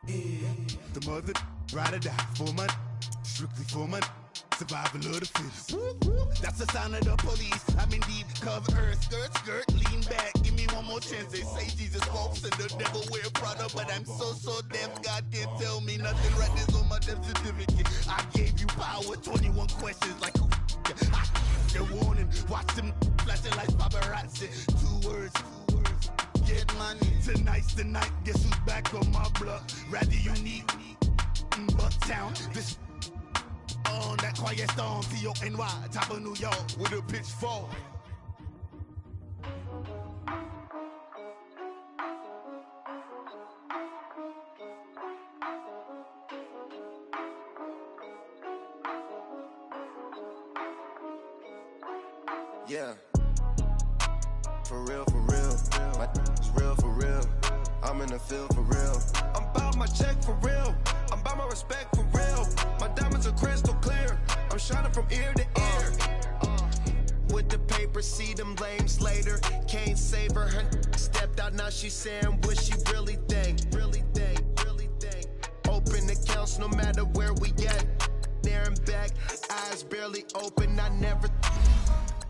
The mother ride or die for my strictly for my survival of the fittest. That's the sound of the police. I'm in deep cover earth, skirt, lean back. Give me one more chance. They say Jesus walks and the devil wear Prada, but I'm so deaf. God can't tell me nothing. Right there's on my death certificate. I gave you power. 21 questions like who? The warning. Watch them flashing like paparazzi. Two words. Get money. Tonight's the night. Guess who's back on my block? Rather unique. Bucktown. This on that quiet storm. T-O-N-Y. Top of New York with a pitchfork. Yeah. For real, for real. It's real for real. I'm in the field for real. I'm about my check for real. I'm about my respect for real. My diamonds are crystal clear. I'm shining from ear to ear. With the paper, see them lames later. Can't save her. Her stepped out, now she's saying what she really think. Really think. Open accounts no matter where we at. There and back. Eyes barely open. I never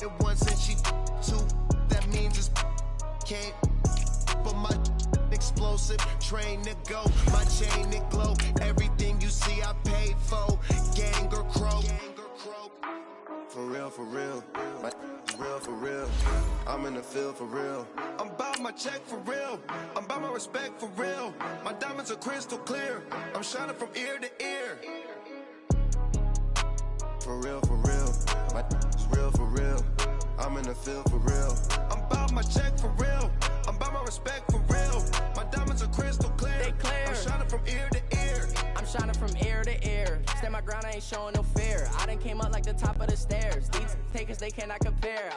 it once and she two. That means it's can't. But my explosive train to go. My chain to glow. Everything you see I paid for. Gang or croak. For real, for real. It's real for real. I'm in the field for real. I'm about my check for real. I'm about my respect for real. My diamonds are crystal clear. I'm shining from ear to ear. For real, for real. It's real for real. I'm in the field for real. I'm about my check for real. I'm about my respect for real. My diamonds are crystal clear. They clear. I'm shining from ear to ear. I'm shining from ear to ear. Stand my ground, I ain't showing no fear. I done came up like the top of the stairs. These takers, they cannot compare.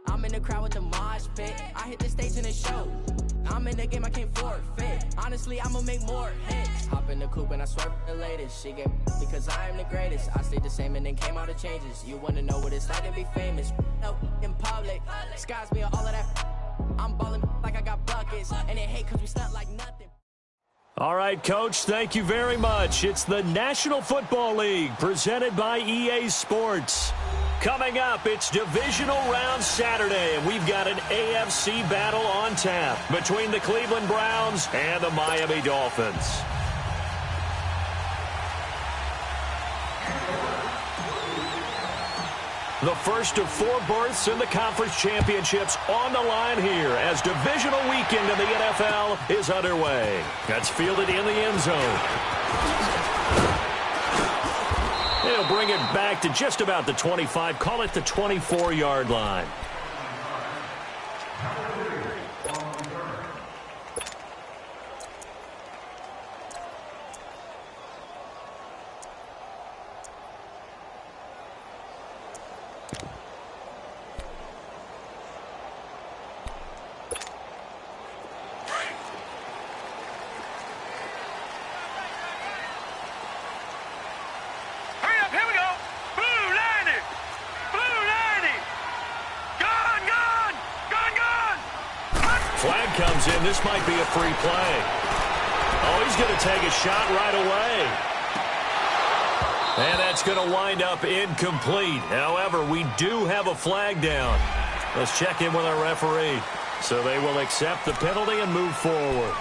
I'm in the crowd with the mosh pit. I hit the stage in the show. I'm in the game, I can't forfeit. Honestly, I'ma make more hits. Hop in the coupe and I swerve the latest. She get because I am the greatest. I stayed the same and then came out of changes. You wanna know what it's like to be famous? No, in public. Skies me all of that. I'm balling like I got buckets. And they hate cause we stunt like nothing. All right, Coach, thank you very much. It's the National Football League presented by EA Sports. Coming up, it's Divisional Round Saturday, and we've got an AFC battle on tap between the Cleveland Browns and the Miami Dolphins. The first of 4 berths in the conference championships on the line here as divisional weekend in the NFL is underway. That's fielded in the end zone. They'll bring it back to just about the 25, call it the 24-yard line. Flag comes in. This might be a free play. Oh, he's going to take a shot right away. And that's going to wind up incomplete. However, we do have a flag down. Let's check in with our referee. So they will accept the penalty and move forward.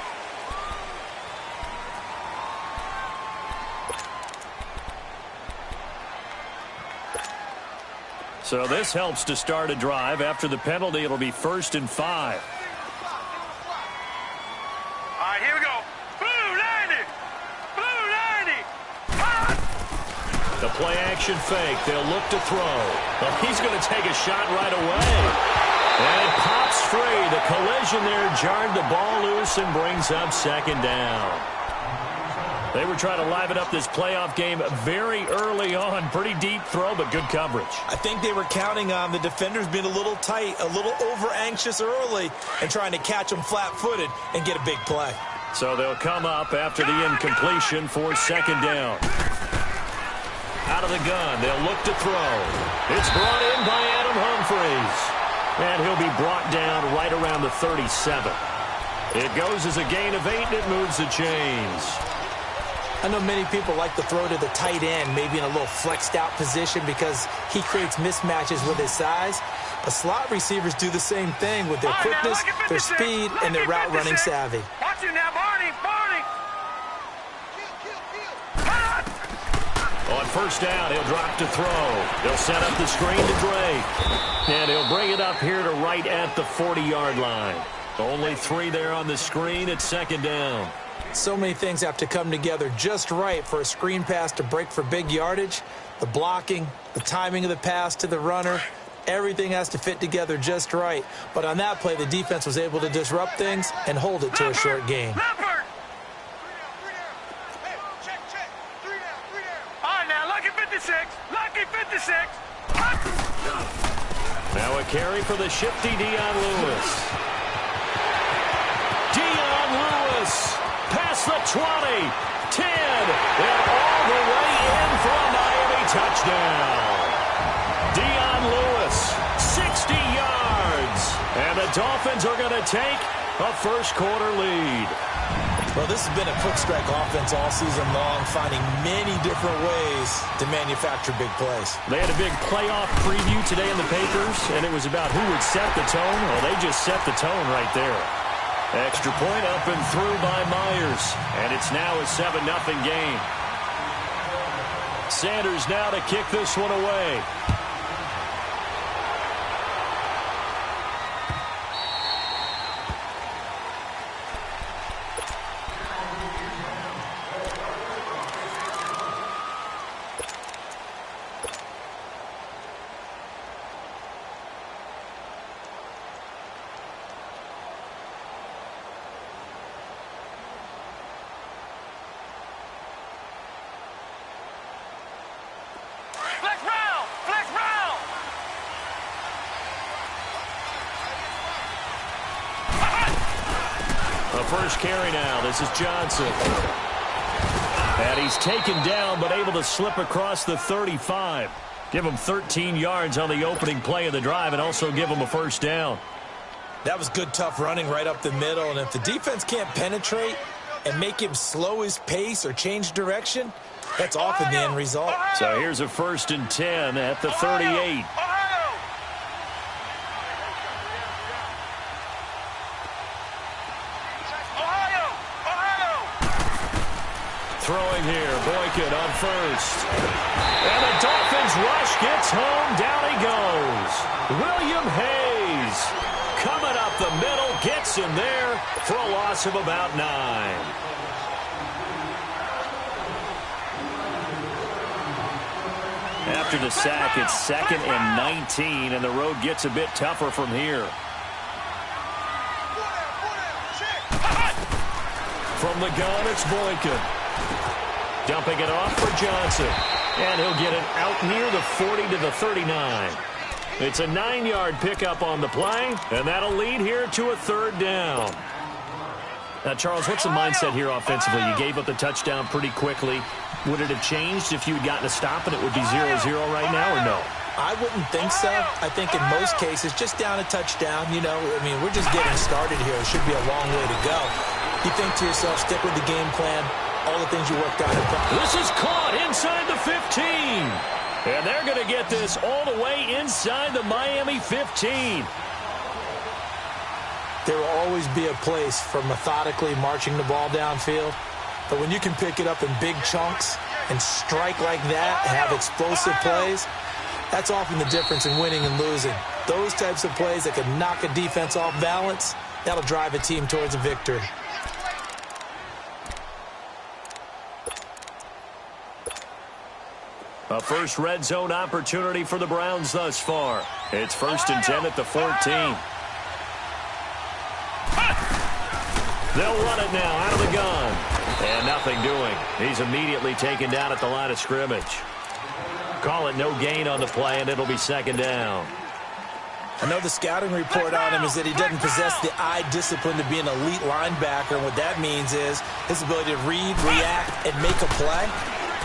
So this helps to start a drive. After the penalty, it'll be 1st and 5. Here we go. Blue 90. Blue 90. The play action fake. They'll look to throw. Well, he's going to take a shot right away. And it pops free. The collision there jarred the ball loose and brings up 2nd down. They were trying to liven up this playoff game very early on. Pretty deep throw, but good coverage. I think they were counting on the defenders being a little tight, a little over-anxious early, and trying to catch them flat-footed and get a big play. So they'll come up after the incompletion for 2nd down. Out of the gun, they'll look to throw. It's brought in by Adam Humphries. And he'll be brought down right around the 37. It goes as a gain of 8, and it moves the chains. I know many people like to throw to the tight end, maybe in a little flexed out position because he creates mismatches with his size. But slot receivers do the same thing with their quickness, their speed, and their route running savvy. Watch you now, Barney. On first down, he'll drop to throw. He'll set up the screen to Drake. And he'll bring it up here to right at the 40-yard line. Only 3 there on the screen at second down. So many things have to come together just right for a screen pass to break for big yardage. The blocking, the timing of the pass to the runner, everything has to fit together just right. But on that play, the defense was able to disrupt things and hold it to a short gain. Now a carry for the shifty Dion Lewis. Dion Lewis past the 20, 10, and all the way in for a Miami touchdown. Dion Lewis, 60 yards, and the Dolphins are going to take a first-quarter lead. Well, this has been a quick strike offense all season long, finding many different ways to manufacture big plays. They had a big playoff preview today in the papers, and it was about who would set the tone. Well, they just set the tone right there. Extra point up and through by Myers, and it's now a 7-0 game. Sanders now to kick this one away. First carry now. This is Johnson. And he's taken down, but able to slip across the 35. Give him 13 yards on the opening play of the drive and also give him a first down. That was good, tough running right up the middle. And if the defense can't penetrate and make him slow his pace or change direction, that's often the end result. So here's a 1st and 10 at the 38. Throwing here, Boykin on first. And the Dolphins rush gets home, down he goes. William Hayes coming up the middle, gets him there for a loss of about 9. After the sack, it's 2nd and 19, and the road gets a bit tougher from here. From the gun, it's Boykin. Dumping it off for Johnson. And he'll get it out near the 40 to the 39. It's a 9-yard pickup on the play, and that'll lead here to a 3rd down. Now, Charles, what's the mindset here offensively? You gave up the touchdown pretty quickly. Would it have changed if you had gotten a stop and it would be 0-0 right now, or no? I wouldn't think so. I think in most cases, just down a touchdown, you know, I mean, we're just getting started here. It should be a long way to go. You think to yourself, stick with the game plan, all the things you worked on. This is caught inside the 15. And they're going to get this all the way inside the Miami 15. There will always be a place for methodically marching the ball downfield. But when you can pick it up in big chunks and strike like that and have explosive plays, that's often the difference in winning and losing. Those types of plays that can knock a defense off balance, that'll drive a team towards a victory. A first red zone opportunity for the Browns thus far. It's 1st and 10 at the 14. They'll run it now out of the gun. And nothing doing. He's immediately taken down at the line of scrimmage. Call it no gain on the play, and it'll be 2nd down. I know the scouting report on him is that he doesn't possess the eye discipline to be an elite linebacker. And what that means is his ability to read, react, and make a play.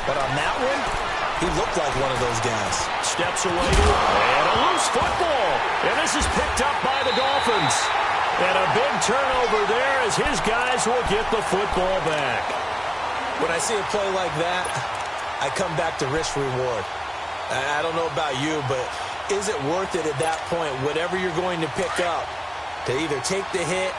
But on that one, he looked like one of those guys. Steps away to and a loose football. And this is picked up by the Dolphins. And a big turnover there as his guys will get the football back. When I see a play like that, I come back to risk-reward. I don't know about you, but is it worth it at that point, whatever you're going to pick up, to either take the hit,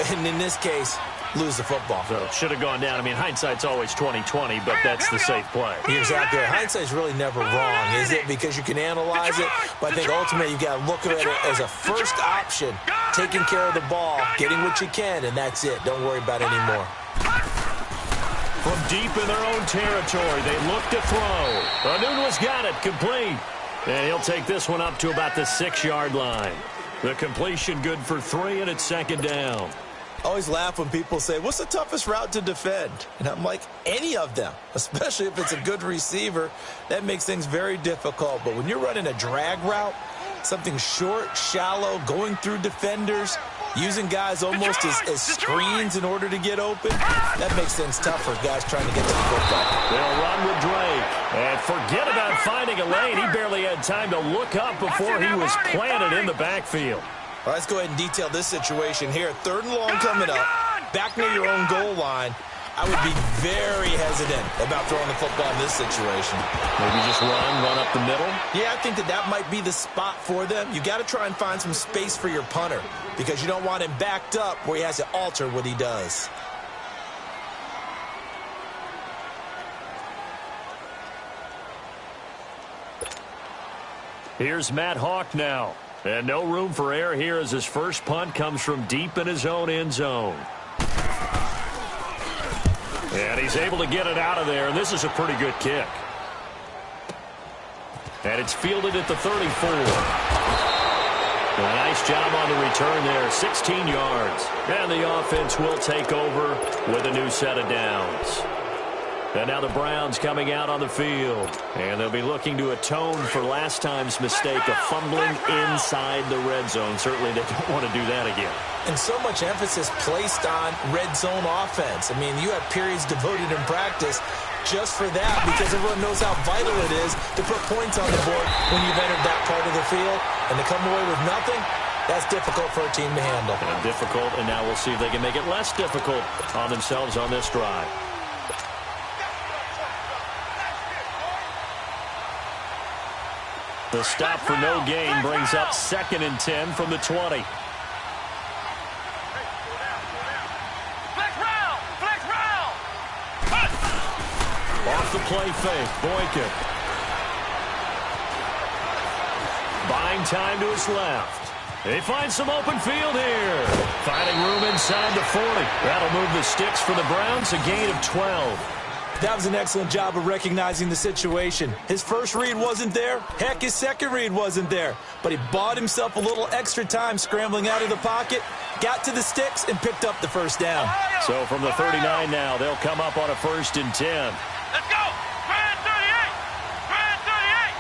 and in this case, lose the football? So should have gone down. I mean, hindsight's always 20/20, but that's the safe play. You're exactly right. Hindsight's really never wrong, is it? Because you can analyze it, but I think ultimately you've got to look at it as a first option, taking care of the ball, getting what you can, and that's it. Don't worry about it anymore. From deep in their own territory, they look to throw. Anunua's got it, complete. And he'll take this one up to about the 6-yard line. The completion good for 3, and it's 2nd down. I always laugh when people say, what's the toughest route to defend? And I'm like, any of them, especially if it's a good receiver. That makes things very difficult. But when you're running a drag route, something short, shallow, going through defenders, using guys almost as screens in order to get open, that makes things tough for guys trying to get to the football. They'll run with Drake. And forget about finding a lane. He barely had time to look up before he was planted in the backfield. All right, let's go ahead and detail this situation here. 3rd and long coming up, back near your own goal line. I would be very hesitant about throwing the football in this situation. Maybe just run up the middle? Yeah, I think that might be the spot for them. You got to try and find some space for your punter because you don't want him backed up where he has to alter what he does. Here's Matt Hawk now. And no room for error here as his first punt comes from deep in his own end zone. And he's able to get it out of there, and this is a pretty good kick. And it's fielded at the 34. A nice job on the return there, 16 yards. And the offense will take over with a new set of downs. And now the Browns coming out on the field. And they'll be looking to atone for last time's mistake of fumbling inside the red zone. Certainly they don't want to do that again. And so much emphasis placed on red zone offense. I mean, you have periods devoted in practice just for that because everyone knows how vital it is to put points on the board when you've entered that part of the field. And to come away with nothing, that's difficult for a team to handle. And difficult, and now we'll see if they can make it less difficult on themselves on this drive. The stop for no gain brings up 2nd and 10 from the 20. Off the play fake, Boykin. Buying time to his left. They find some open field here. Finding room inside the 40. That'll move the sticks for the Browns, a gain of 12. That was an excellent job of recognizing the situation. His first read wasn't there. Heck, his second read wasn't there. But he bought himself a little extra time scrambling out of the pocket, got to the sticks, and picked up the first down. So from the 39 now, they'll come up on a 1st and 10. Let's go! Grand 38! Grand 38!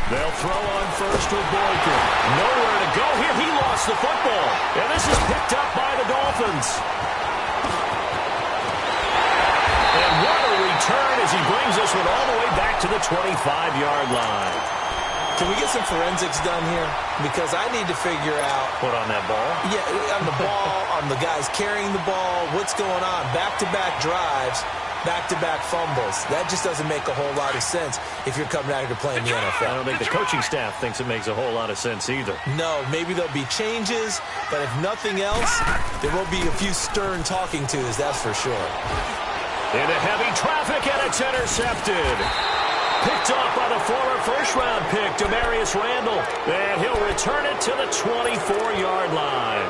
They'll throw on first with Boykin. Nowhere to go here. He lost the football. And this is picked up by the Dolphins. And what a return as he brings this one all the way back to the 25-yard line. Can we get some forensics done here? Because I need to figure out... Put on that ball? Yeah, on the ball, on the guys carrying the ball, what's going on? Back-to-back drives, back-to-back fumbles. That just doesn't make a whole lot of sense if you're coming out here to play in the NFL. I don't think the coaching staff thinks it makes a whole lot of sense either. No, maybe there'll be changes, but if nothing else, there will be a few stern talking tos, that's for sure. Into heavy traffic, and it's intercepted. Picked off by the former first-round pick, Demarius Randall. And he'll return it to the 24-yard line.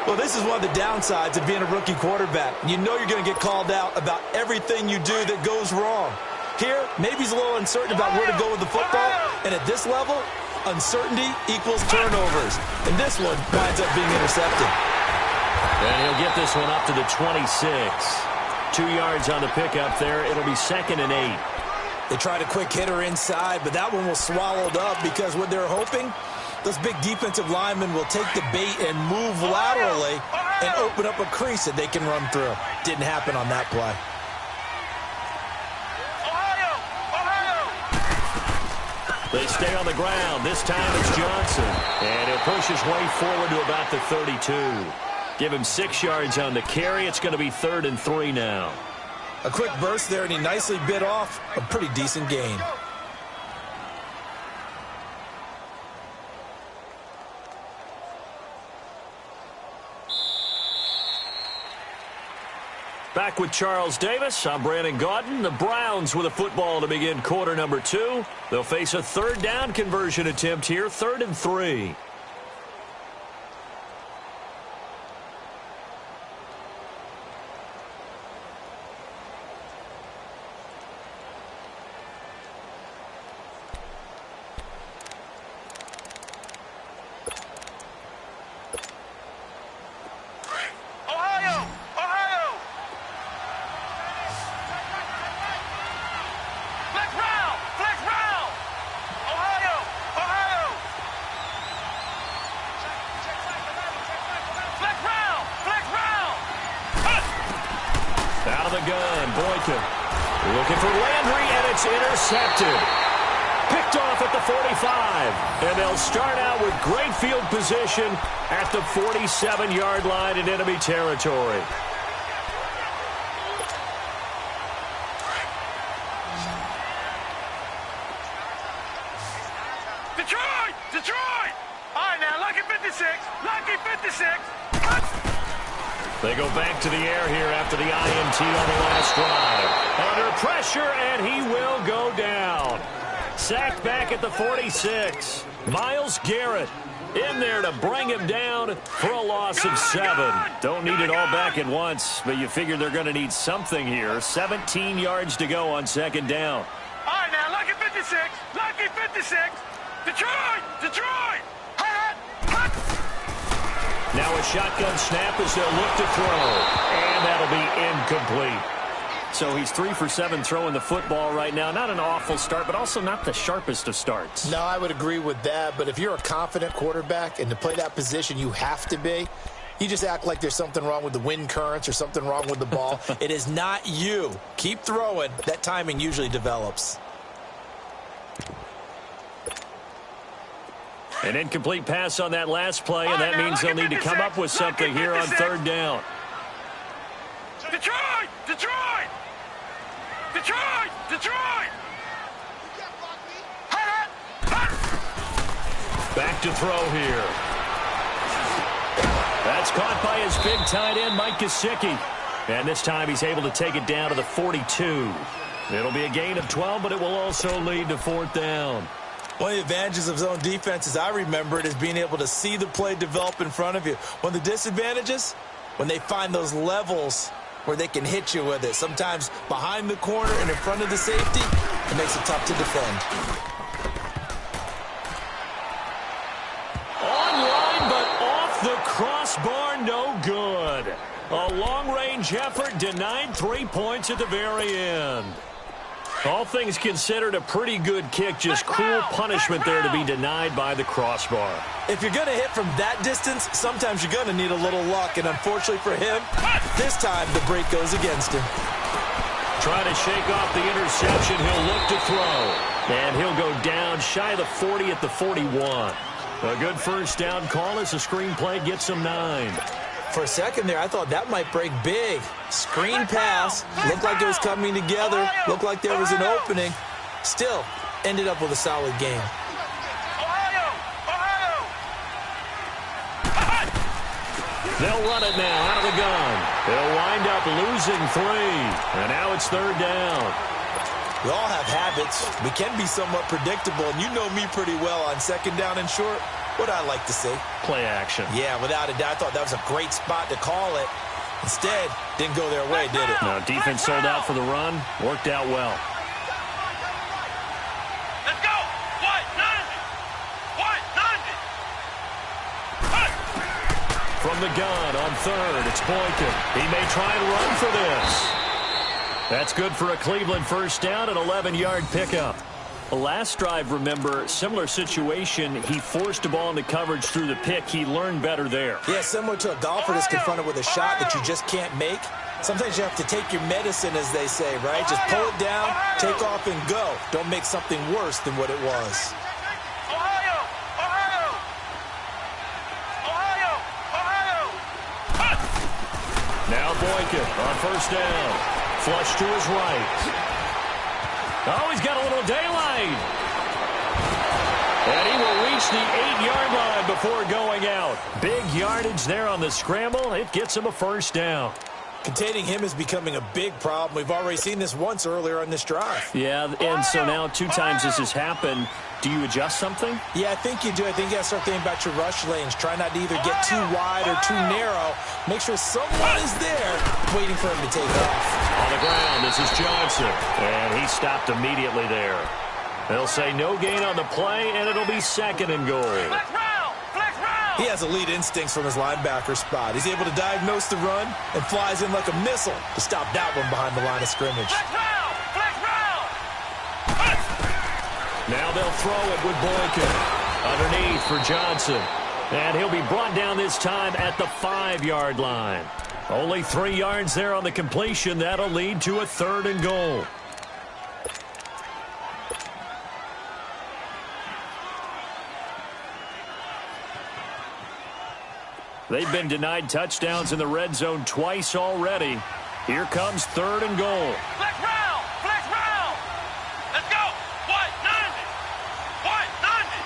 Well, this is one of the downsides of being a rookie quarterback. You know you're going to get called out about everything you do that goes wrong. Here, maybe he's a little uncertain about where to go with the football. And at this level, uncertainty equals turnovers. And this one winds up being intercepted. And he'll get this one up to the 26. 2 yards on the pickup there. It'll be 2nd and 8. They tried a quick hitter inside, but that one was swallowed up because what they're hoping, those big defensive linemen will take the bait and move laterally and open up a crease that they can run through. Didn't happen on that play. They stay on the ground. This time it's Johnson. And he'll push his way forward to about the 32. Give him 6 yards on the carry. It's going to be 3rd and 3 now. A quick burst there, and he nicely bit off a pretty decent gain. Back with Charles Davis. I'm Brandon Gaudin. The Browns with a football to begin quarter number 2. They'll face a 3rd down conversion attempt here, 3rd and 3. Looking for Landry, and it's intercepted. Picked off at the 45. And they'll start out with great field position at the 47-yard line in enemy territory. Detroit! Detroit! All right, now, lucky 56. Lucky 56. They go back to the air here after the INT on the last drive. Under pressure, and he will go down. Sacked back at the 46. Myles Garrett in there to bring him down for a loss of 7. Don't need it all back at once, but you figure they're going to need something here. 17 yards to go on 2nd down. All right, now, lucky 56. Lucky 56. Detroit! Detroit! Now a shotgun snap as they'll look to throw. And that'll be incomplete. So he's 3 for 7 throwing the football right now. Not an awful start, but also not the sharpest of starts. No, I would agree with that. But if you're a confident quarterback and to play that position you have to be, you just act like there's something wrong with the wind currents or something wrong with the ball. It is not you. Keep throwing. That timing usually develops. An incomplete pass on that last play, and that means they'll need to come up with something here on 3rd down. Detroit! Detroit! Detroit! Detroit! Back to throw here. That's caught by his big tight end, Mike Gesicki. And this time he's able to take it down to the 42. It'll be a gain of 12, but it will also lead to 4th down. One of the advantages of zone defense, as I remember it, is being able to see the play develop in front of you. One of the disadvantages, when they find those levels where they can hit you with it. Sometimes behind the corner and in front of the safety, it makes it tough to defend. Online, but off the crossbar, no good. A long-range effort denied 3 points at the very end. All things considered, a pretty good kick. Just cruel punishment there to be denied by the crossbar. If you're going to hit from that distance, sometimes you're going to need a little luck. And unfortunately for him, this time the break goes against him. Trying to shake off the interception. He'll look to throw. And he'll go down shy of the 40 at the 41. A good 1st down call as the screen play gets him 9. For a second there, I thought that might break big. Screen pass. Looked like it was coming together. Looked like there was an opening. Still, ended up with a solid game. They'll run it now out of the gun. They'll wind up losing 3. And now it's 3rd down. We all have habits. We can be somewhat predictable. And you know me pretty well on 2nd down and short. What I like to see. Play action. Yeah, without a doubt. I thought that was a great spot to call it. Instead, didn't go their way, did it? No, defense sold out for the run. Worked out well. Let's go! White 90! White 90! From the gun on 3rd, it's Boykin. He may try and run for this. That's good for a Cleveland 1st down, an 11-yard pickup. Last drive, remember, similar situation. He forced the ball into coverage through the pick. He learned better there. Yeah, similar to a golfer that's confronted with a shot that you just can't make. Sometimes you have to take your medicine, as they say, right? Just pull it down, take off, and go. Don't make something worse than what it was. Now Boykin on first down. Flush to his right. Oh, he's got a little daylight. And he will reach the 8-yard line before going out. Big yardage there on the scramble. It gets him a first down. Containing him is becoming a big problem. We've already seen this once earlier on this drive. Yeah, and so now 2 times this has happened. Do you adjust something? Yeah, I think you do. I think you got to start thinking about your rush lanes. Try not to either get too wide or too narrow. Make sure someone is there waiting for him to take off. On the ground, this is Johnson. And he stopped immediately there. They'll say no gain on the play, and it'll be second and goal. He has elite instincts from his linebacker spot. He's able to diagnose the run and flies in like a missile to stop that one behind the line of scrimmage. Now they'll throw it with Boykin. Underneath for Johnson. And he'll be brought down this time at the 5-yard line. Only 3 yards there on the completion. That'll lead to a 3rd and goal. They've been denied touchdowns in the red zone twice already. Here comes 3rd and goal. Flex round! Flex round! Let's go! What? 90! What? 90!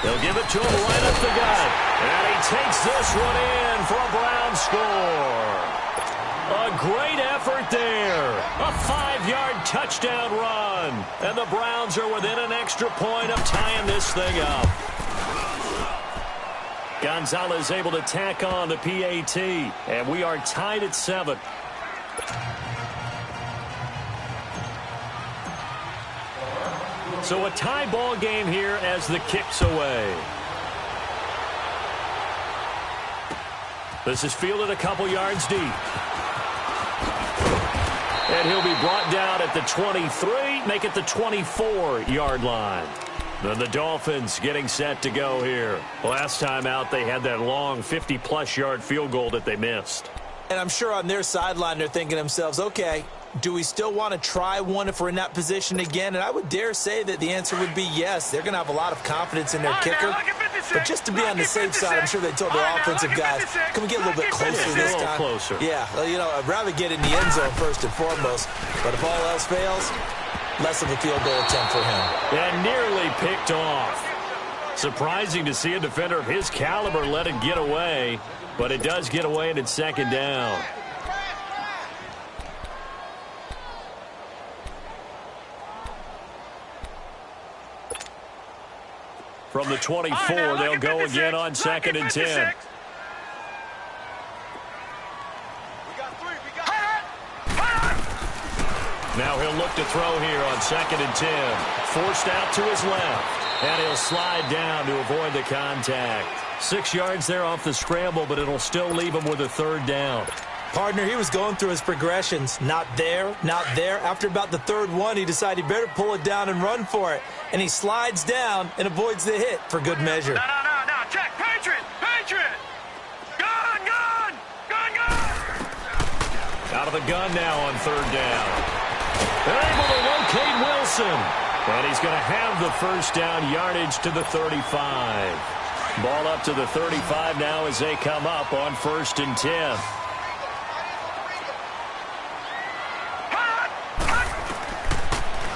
They'll give it to him right up the gut. And he takes this one in for a Brown score. A great effort there. A 5-yard touchdown run. And the Browns are within an extra point of tying this thing up. Gonzalez able to tack on the PAT, and we are tied at 7. So a tie ball game here as the kick's away. This is fielded a couple yards deep. And he'll be brought down at the 23, make it the 24-yard line. Then the Dolphins getting set to go here. Last time out, they had that long 50-plus yard field goal that they missed. And I'm sure on their sideline, they're thinking to themselves, okay, do we still want to try one if we're in that position again? And I would dare say that the answer would be yes. They're going to have a lot of confidence in their kicker. But just to be on the safe side, I'm sure they told their offensive guys, can we get a little bit closer this time? Closer. Yeah, you know, I'd rather get in the end zone first and foremost. But if all else fails, less of a field goal attempt for him. And nearly picked off. Surprising to see a defender of his caliber let it get away. But it does get away, and it's 2nd down. From the 24, they'll go again on 2nd and 10. Now he'll look to throw here on 2nd and 10. Forced out to his left. And he'll slide down to avoid the contact. 6 yards there off the scramble, but it'll still leave him with a 3rd down. Partner, he was going through his progressions. Not there, not there. After about the 3rd one, he decided he better pull it down and run for it. And he slides down and avoids the hit for good measure. No. Check. Patriot! Gun! Out of the gun now on 3rd down. They're able to locate Wilson. And he's going to have the first down yardage to the 35. Ball up to the 35 now as they come up on 1st and 10.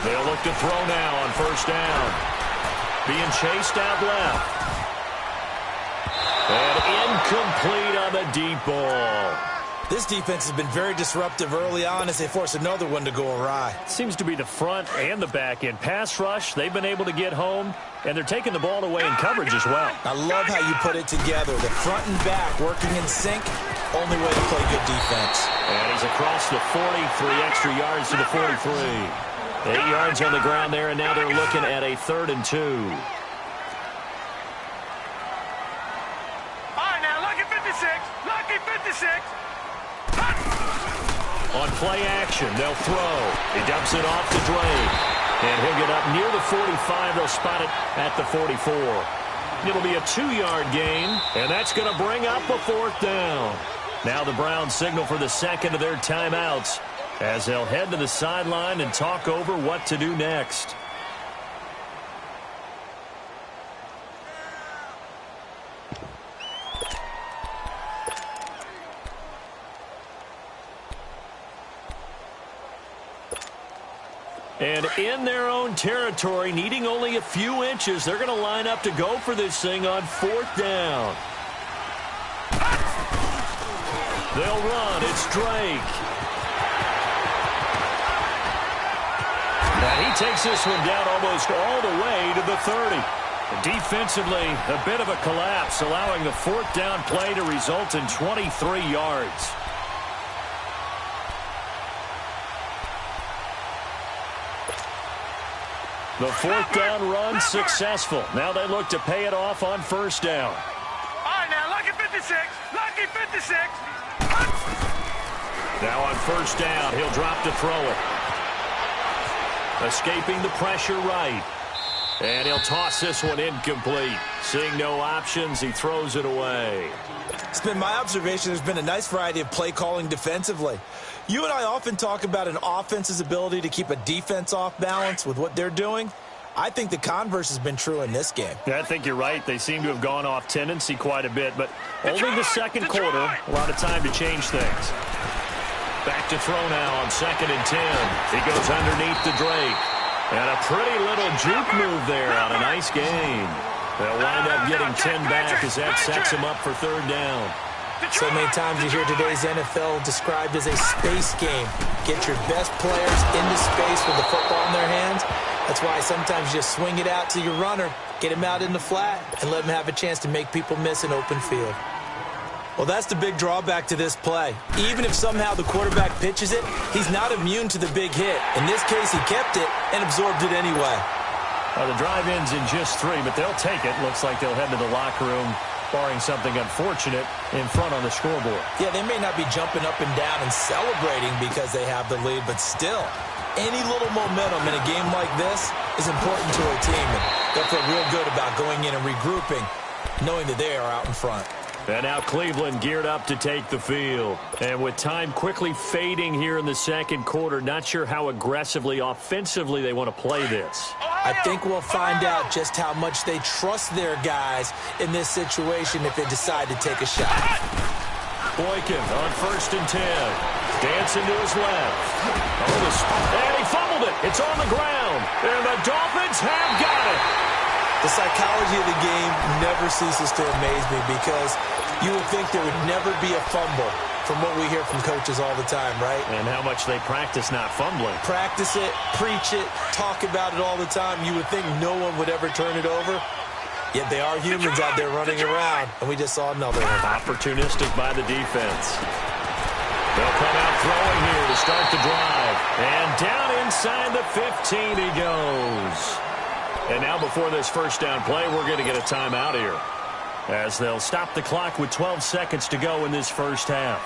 They'll look to throw now on 1st down. Being chased out left. And incomplete on the deep ball. This defense has been very disruptive early on as they force another one to go awry. Seems to be the front and the back end. Pass rush, they've been able to get home, and they're taking the ball away in coverage as well. I love how you put it together. The front and back working in sync, only way to play good defense. And he's across the 40, 3 extra yards to the 43. 8 yards on the ground there, and now they're looking at a 3rd and 2. All right, now, lucky 56. On play action, they'll throw. He dumps it off to Drake. And he'll get up near the 45. They'll spot it at the 44. It'll be a 2-yard gain, and that's going to bring up a 4th down. Now the Browns signal for the second of their timeouts as they'll head to the sideline and talk over what to do next. And in their own territory, needing only a few inches, they're going to line up to go for this thing on 4th down. They'll run. It's Drake. Now he takes this one down almost all the way to the 30. Defensively, a bit of a collapse, allowing the 4th down play to result in 23 yards. The 4th down run successful. Now they look to pay it off on 1st down. All right, now, lucky 56. Lucky 56. Now on 1st down, he'll drop to throw it. Escaping the pressure right. And he'll toss this one incomplete. Seeing no options, he throws it away. It's been my observation there's been a nice variety of play calling defensively. You and I often talk about an offense's ability to keep a defense off balance with what they're doing. I think the converse has been true in this game. Yeah, I think you're right. They seem to have gone off tendency quite a bit, but only the second quarter, a lot of time to change things. Back to throw now on 2nd and 10. He goes underneath to Drake. And a pretty little juke move there on a nice gain. They'll wind up getting 10 back as that sets them up for 3rd down. So many times you hear today's NFL described as a space game. Get your best players into space with the football in their hands. That's why sometimes you just swing it out to your runner, get him out in the flat, and let him have a chance to make people miss an open field. Well, that's the big drawback to this play. Even if somehow the quarterback pitches it, he's not immune to the big hit. In this case, he kept it and absorbed it anyway. Well, the drive ends in just 3, but they'll take it. Looks like they'll head to the locker room, barring something unfortunate, in front on the scoreboard. Yeah, they may not be jumping up and down and celebrating because they have the lead, but still, any little momentum in a game like this is important to a team. And they'll feel real good about going in and regrouping, knowing that they are out in front. And now Cleveland geared up to take the field. And with time quickly fading here in the second quarter, not sure how aggressively, offensively they want to play this. I think we'll find out just how much they trust their guys in this situation if they decide to take a shot. Boykin on 1st and 10. Dancing to his left. And he fumbled it. It's on the ground. And the Dolphins have got it. The psychology of the game never ceases to amaze me because you would think there would never be a fumble from what we hear from coaches all the time, right? And how much they practice not fumbling. Practice it, preach it, talk about it all the time. You would think no one would ever turn it over. Yet they are humans out there running around, and we just saw another one. Opportunistic by the defense. They'll come out throwing here to start the drive. And down inside the 15 he goes. And now before this 1st down play, we're going to get a timeout here, as they'll stop the clock with 12 seconds to go in this 1st half.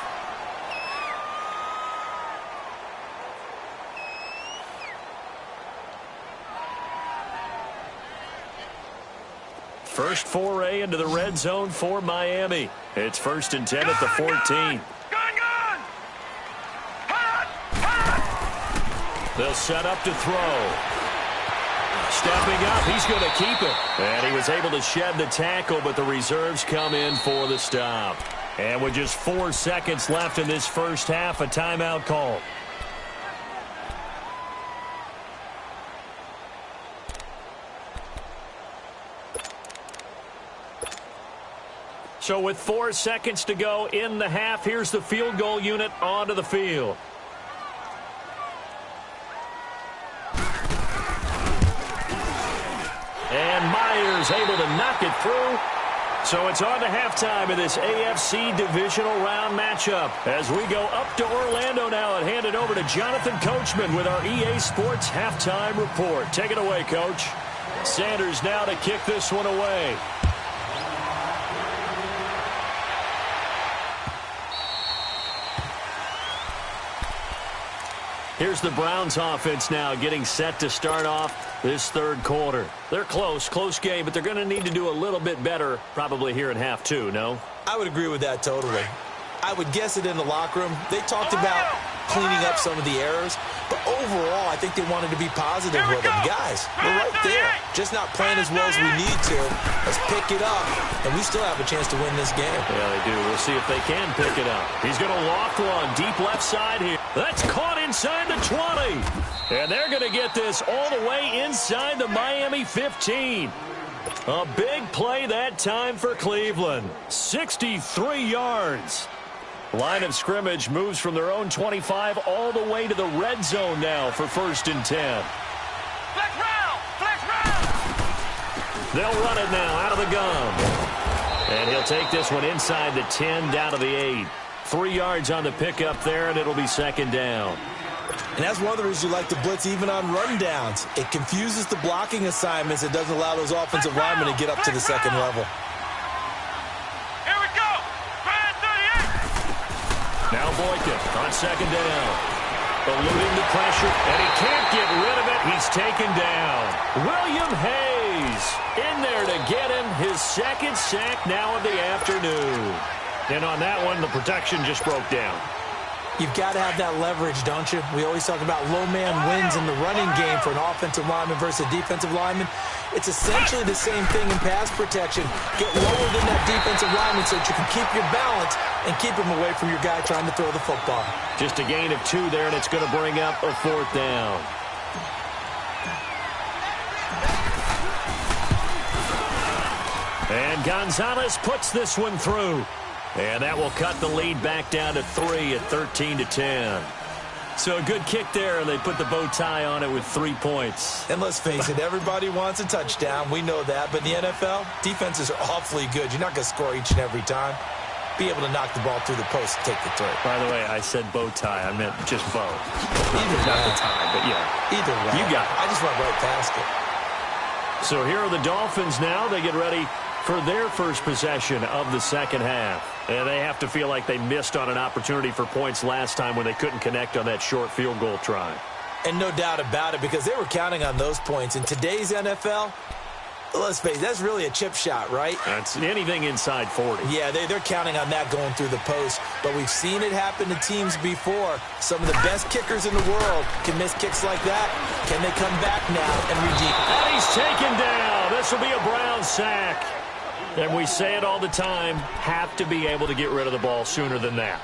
First foray into the red zone for Miami. It's 1st and 10 at the 14. They'll set up to throw. Stepping up, he's going to keep it. And he was able to shed the tackle, but the reserves come in for the stop. And with just 4 seconds left in this 1st half, a timeout call. So with 4 seconds to go in the half, here's the field goal unit onto the field. And Myers able to knock it through. So it's on to halftime of this AFC divisional round matchup. As we go up to Orlando now and hand it over to Jonathan Coachman with our EA Sports halftime report. Take it away, Coach. Sanders now to kick this one away. Here's the Browns offense now getting set to start off this third quarter. They're close game, but they're going to need to do a little bit better probably here in half two, no? I would agree with that totally. I would guess it in the locker room. They talked about cleaning up some of the errors, but overall, I think they wanted to be positive with them. Guys, we're right there. Just not playing as well as we need to. Let's pick it up, and we still have a chance to win this game. Yeah, they do. We'll see if they can pick it up. He's going to loft one deep left side here. That's caught inside the 20. And they're going to get this all the way inside the Miami 15. A big play that time for Cleveland. 63 yards. Line of scrimmage moves from their own 25 all the way to the red zone now for 1st and 10. Flex round! Flex round! They'll run it now out of the gun. And he'll take this one inside the 10 down to the 8. 3 yards on the pickup there, and it'll be 2nd down. And that's one of the reasons you like to blitz even on rundowns. It confuses the blocking assignments. It doesn't allow those offensive linemen to get up to the second level. Here we go! Grand 38! Now Boykin on 2nd down. Eluding the pressure, and he can't get rid of it. He's taken down. William Hayes in there to get him his 2nd sack now of the afternoon. And on that one, the protection just broke down. You've got to have that leverage, don't you? We always talk about low man wins in the running game for an offensive lineman versus a defensive lineman. It's essentially the same thing in pass protection. Get lower than that defensive lineman so that you can keep your balance and keep him away from your guy trying to throw the football. Just a gain of 2 there, and it's going to bring up a 4th down. And Gonzalez puts this one through. And that will cut the lead back down to 3 at 13-10. So a good kick there, and they put the bow tie on it with 3 points. And let's face it, everybody wants a touchdown. We know that. But in the NFL, defenses are awfully good. You're not going to score each and every time. Be able to knock the ball through the post and take the throw. By the way, I said bow tie. I meant just bow. Either not way. the tie, but yeah. Either way. You got it. I just went right past it. So here are the Dolphins now. They get ready for their first possession of the second half. And they have to feel like they missed on an opportunity for points last time when they couldn't connect on that short field goal try. And no doubt about it, because they were counting on those points. In today's NFL, let's face it, that's really a chip shot, right? That's anything inside 40. Yeah, they're counting on that going through the post. But we've seen it happen to teams before. Some of the best kickers in the world can miss kicks like that. Can they come back now and redeem? And he's taken down. This will be a Brown sack. And we say it all the time, have to be able to get rid of the ball sooner than that.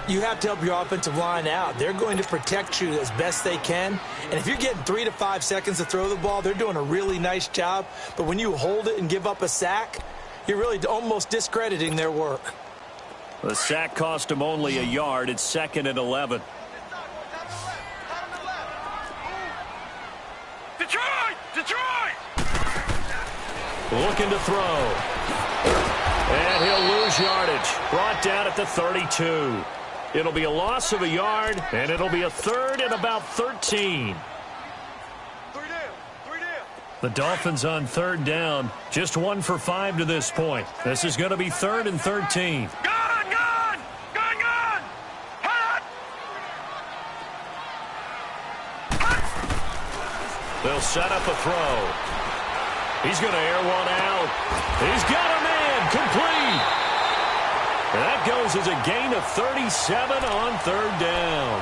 You have to help your offensive line out. They're going to protect you as best they can. And if you're getting 3 to 5 seconds to throw the ball, they're doing a really nice job. But when you hold it and give up a sack, you're really almost discrediting their work. The sack cost him only a yard. It's 2nd and 11. Detroit! Detroit! Looking to throw. And he'll lose yardage. Brought down at the 32. It'll be a loss of a yard, and it'll be a 3rd and about 13. 3 down. 3 down. The Dolphins on 3rd down. Just 1 for 5 to this point. This is going to be 3rd and 13. Gun! Gun! Gun! Gun! Hot! They'll set up a throw. He's going to air one out. He's got a man complete. And that goes as a gain of 37 on 3rd down.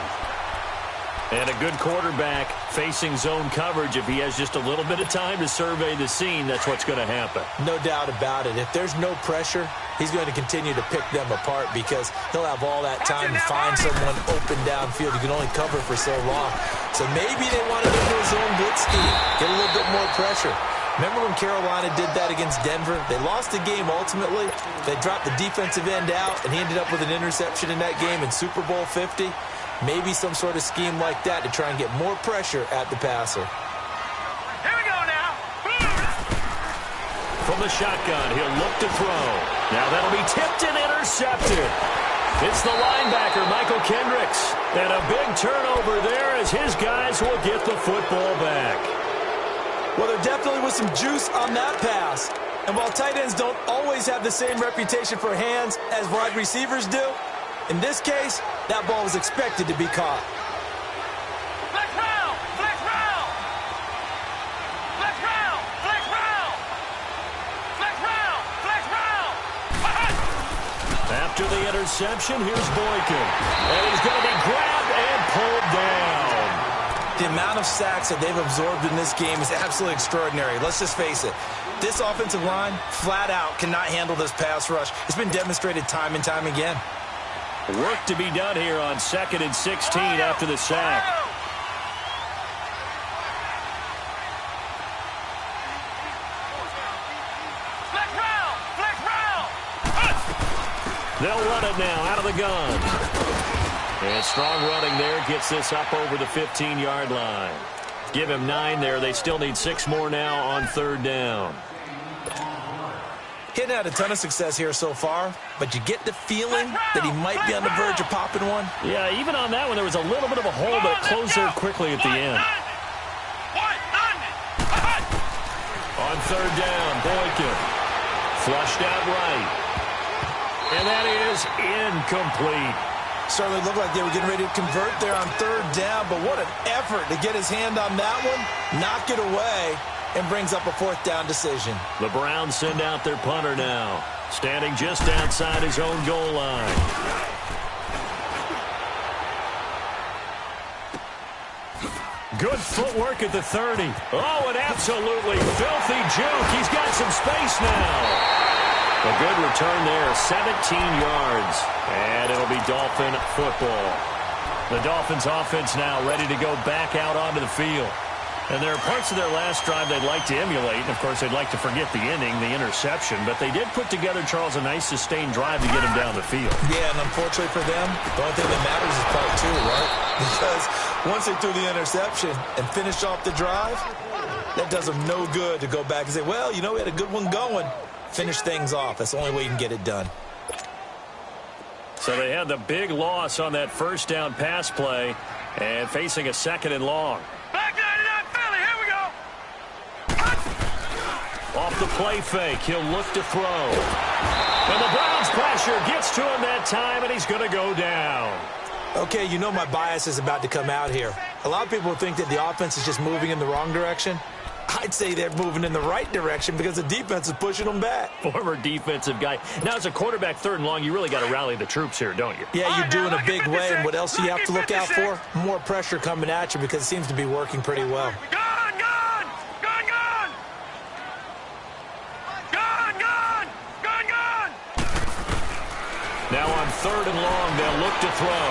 And a good quarterback facing zone coverage. If he has just a little bit of time to survey the scene, that's what's going to happen. No doubt about it. If there's no pressure, he's going to continue to pick them apart because he'll have all that time to find someone open downfield. You can only cover for so long. So maybe they wanted to do a zone blitz scheme, get a little bit more pressure. Remember when Carolina did that against Denver? They lost the game ultimately. They dropped the defensive end out, and he ended up with an interception in that game in Super Bowl 50. Maybe some sort of scheme like that to try and get more pressure at the passer. Here we go now. From the shotgun, he'll look to throw. Now that'll be tipped and intercepted. It's the linebacker, Michael Kendricks. And a big turnover there as his guys will get the football back. Well, there definitely was some juice on that pass. And while tight ends don't always have the same reputation for hands as wide receivers do, in this case, that ball was expected to be caught. After the interception, here's Boykin. And he's going to be grabbed and pulled down. The amount of sacks that they've absorbed in this game is absolutely extraordinary. Let's just face it. This offensive line, flat out, cannot handle this pass rush. It's been demonstrated time and time again. Work to be done here on 2nd and 16 after the sack. They'll run it now out of the gun. And strong running there gets this up over the 15-yard line. Give him 9 there. They still need 6 more now on 3rd down. Hitting had a ton of success here so far, but you get the feeling that he might be on the verge of popping one. Yeah, even on that one, there was a little bit of a hole, but it closed there quickly at the end. On 3rd down, Boykin. Flushed out right. And that is incomplete. Certainly looked like they were getting ready to convert there on 3rd down, but what an effort to get his hand on that one, knock it away, and brings up a 4th down decision. The Browns send out their punter now, standing just outside his own goal line. Good footwork at the 30. Oh, an absolutely filthy juke. He's got some space now. A good return there, 17 yards. And it'll be Dolphin football. The Dolphins offense now ready to go back out onto the field. And there are parts of their last drive they'd like to emulate. And, of course, they'd like to forget the ending, the interception. But they did put together, Charles, a nice sustained drive to get him down the field. Yeah, and unfortunately for them, the only thing that matters is part 2, right? Because once they threw the interception and finished off the drive, that does them no good to go back and say, well, you know, we had a good one going. Finish things off. That's the only way you can get it done. So they had the big loss on that 1st down pass play and facing a 2nd and long. Back 99 Philly, here we go. Off the play fake, he'll look to throw. And the Browns pressure gets to him that time, and he's going to go down. Okay, you know my bias is about to come out here. A lot of people think that the offense is just moving in the wrong direction. I'd say they're moving in the right direction because the defense is pushing them back. Former defensive guy. Now, as a quarterback 3rd and long, you really got to rally the troops here, don't you? Yeah, you do in a big way. And what else do you have to look out for? More pressure coming at you because it seems to be working pretty well. Gone, gone! Gone, gone! Gone, gone! Gone, gone! Now on 3rd and long, they'll look to throw.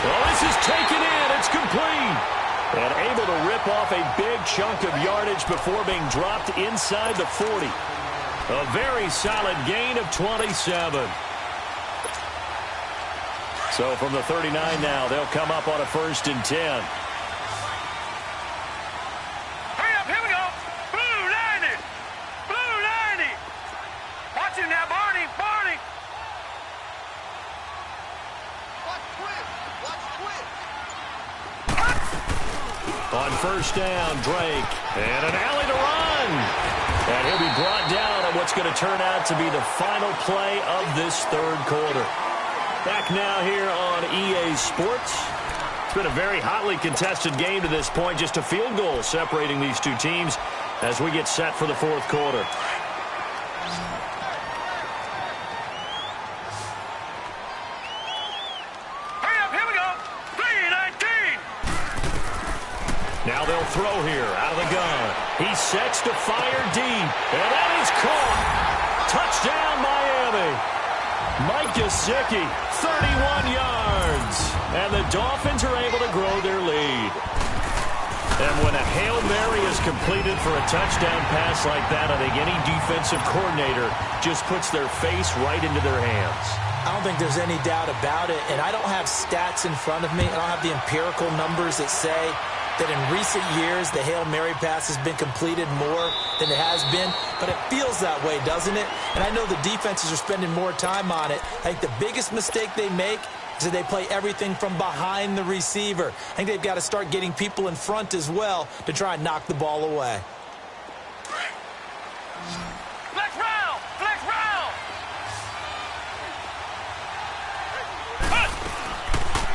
Well, this is taken in. It's complete. And able to rip off a big chunk of yardage before being dropped inside the 40. A very solid gain of 27. So from the 39 now, they'll come up on a 1st and 10. Hurry up, here we go. Blue 90. Blue 90. Watch him now, Barney. Barney. Watch Twitch. Watch Twitch. On 1st down, Drake. And an alley to run. And he'll be brought down on what's going to turn out to be the final play of this 3rd quarter. Back now here on EA Sports. It's been a very hotly contested game to this point. Just a field goal separating these two teams as we get set for the 4th quarter. Now they'll throw here out of the gun. He sets to fire deep. And that is caught. Touchdown, Miami. Mike Gesicki, 31 yards. And the Dolphins are able to grow their lead. And when a Hail Mary is completed for a touchdown pass like that, I think any defensive coordinator just puts their face right into their hands. I don't think there's any doubt about it. And I don't have stats in front of me. I don't have the empirical numbers that say that in recent years the Hail Mary pass has been completed more than it has been, but it feels that way, doesn't it? And I know the defenses are spending more time on it. I think the biggest mistake they make is that they play everything from behind the receiver. I think they've got to start getting people in front as well to try and knock the ball away. Flex round! Flex round!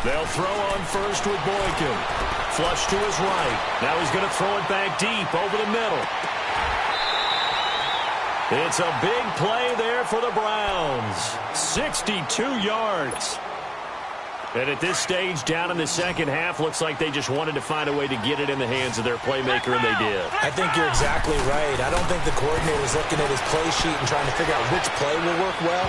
They'll throw on 1st with Boykin. Flush to his right. Now he's going to throw it back deep over the middle. It's a big play there for the Browns. 62 yards. And at this stage, down in the second half, looks like they just wanted to find a way to get it in the hands of their playmaker, and they did. I think you're exactly right. I don't think the coordinator's looking at his play sheet and trying to figure out which play will work well.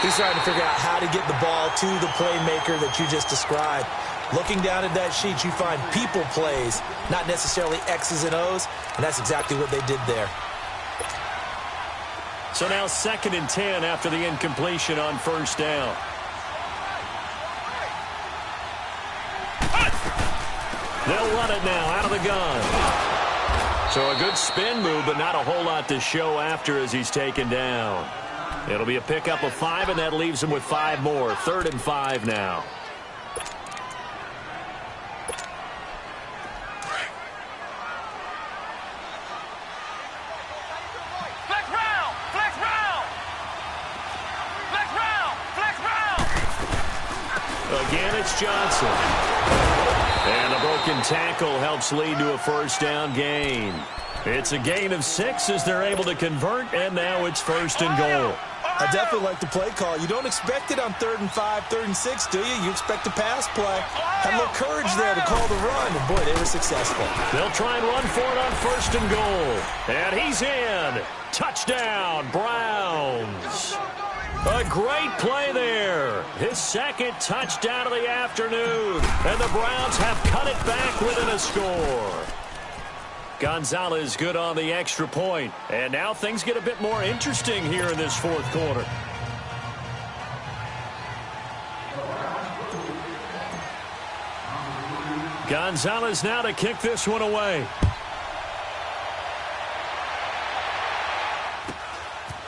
He's trying to figure out how to get the ball to the playmaker that you just described. Looking down at that sheet, you find people plays, not necessarily X's and O's, and that's exactly what they did there. So now 2nd and 10 after the incompletion on first down. They'll run it now out of the gun. So a good spin move, but not a whole lot to show after as he's taken down. It'll be a pickup of 5, and that leaves him with 5 more. 3rd and 5 now. Flex round! Flex round! Flex round! Flex round! Again, it's Johnson. And a broken tackle helps lead to a first down gain. It's a gain of 6 as they're able to convert, and now it's 1st and goal. I definitely like the play call. You don't expect it on 3rd and 5, 3rd and 6, do you? You expect a pass play. Had a little courage there to call the run, and boy, they were successful. They'll try and run for it on 1st and goal. And he's in. Touchdown, Browns. A great play there. His 2nd touchdown of the afternoon. And the Browns have cut it back within a score. Gonzalez good on the extra point. And now things get a bit more interesting here in this 4th quarter. Gonzalez now to kick this one away.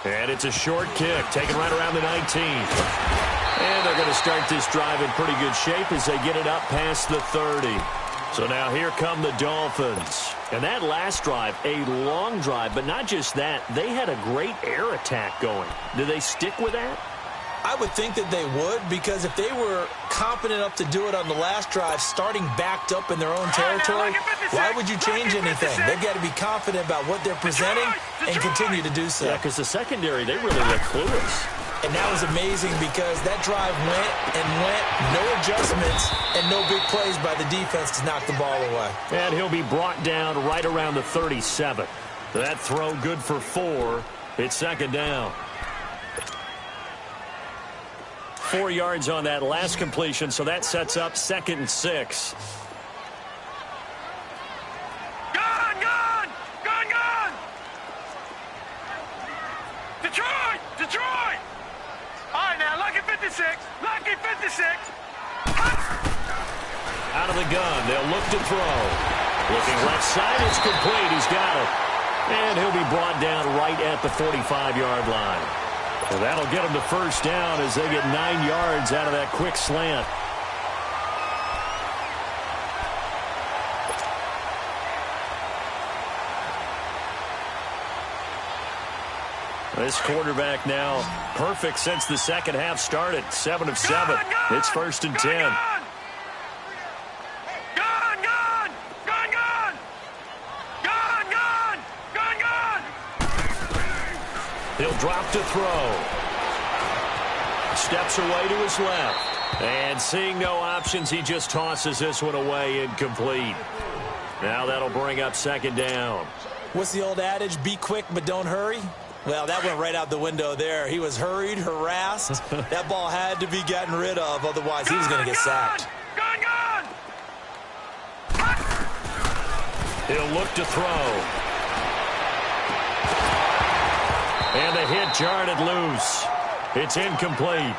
And it's a short kick, taken right around the 19. And they're going to start this drive in pretty good shape as they get it up past the 30. So now here come the Dolphins. And that last drive, a long drive, but not just that. They had a great air attack going. Do they stick with that? I would think that they would, because if they were confident enough to do it on the last drive, starting backed up in their own territory, why would you change anything? They've got to be confident about what they're presenting and continue to do so. Yeah, because the secondary, they really look clueless. And that was amazing because that drive went and went, no adjustments, and no big plays by the defense to knock the ball away. And he'll be brought down right around the 37. That throw good for 4. It's 2nd down. 4 yards on that last completion, so that sets up 2nd and 6. Gun! Gun! Gun! Gun! Detroit! Detroit! All right, now, lucky 56. Lucky 56. Out of the gun, they'll look to throw. Looking left side, it's complete. He's got it. And he'll be brought down right at the 45-yard line. So that'll get them to first down as they get 9 yards out of that quick slant. This quarterback now perfect since the second half started. 7 of 7. It's 1st and 10. Gun! Gun! Gun! Gun! Gun! Gun! Gun! Gun! He'll drop to throw. Steps away to his left. And seeing no options, he just tosses this one away, incomplete. Now that'll bring up 2nd down. What's the old adage? Be quick, but don't hurry. Well, that went right out the window there. He was hurried, harassed. That ball had to be gotten rid of, otherwise he was going to get sacked. Gun! Gun! He'll look to throw. And the hit jarred it loose. It's incomplete.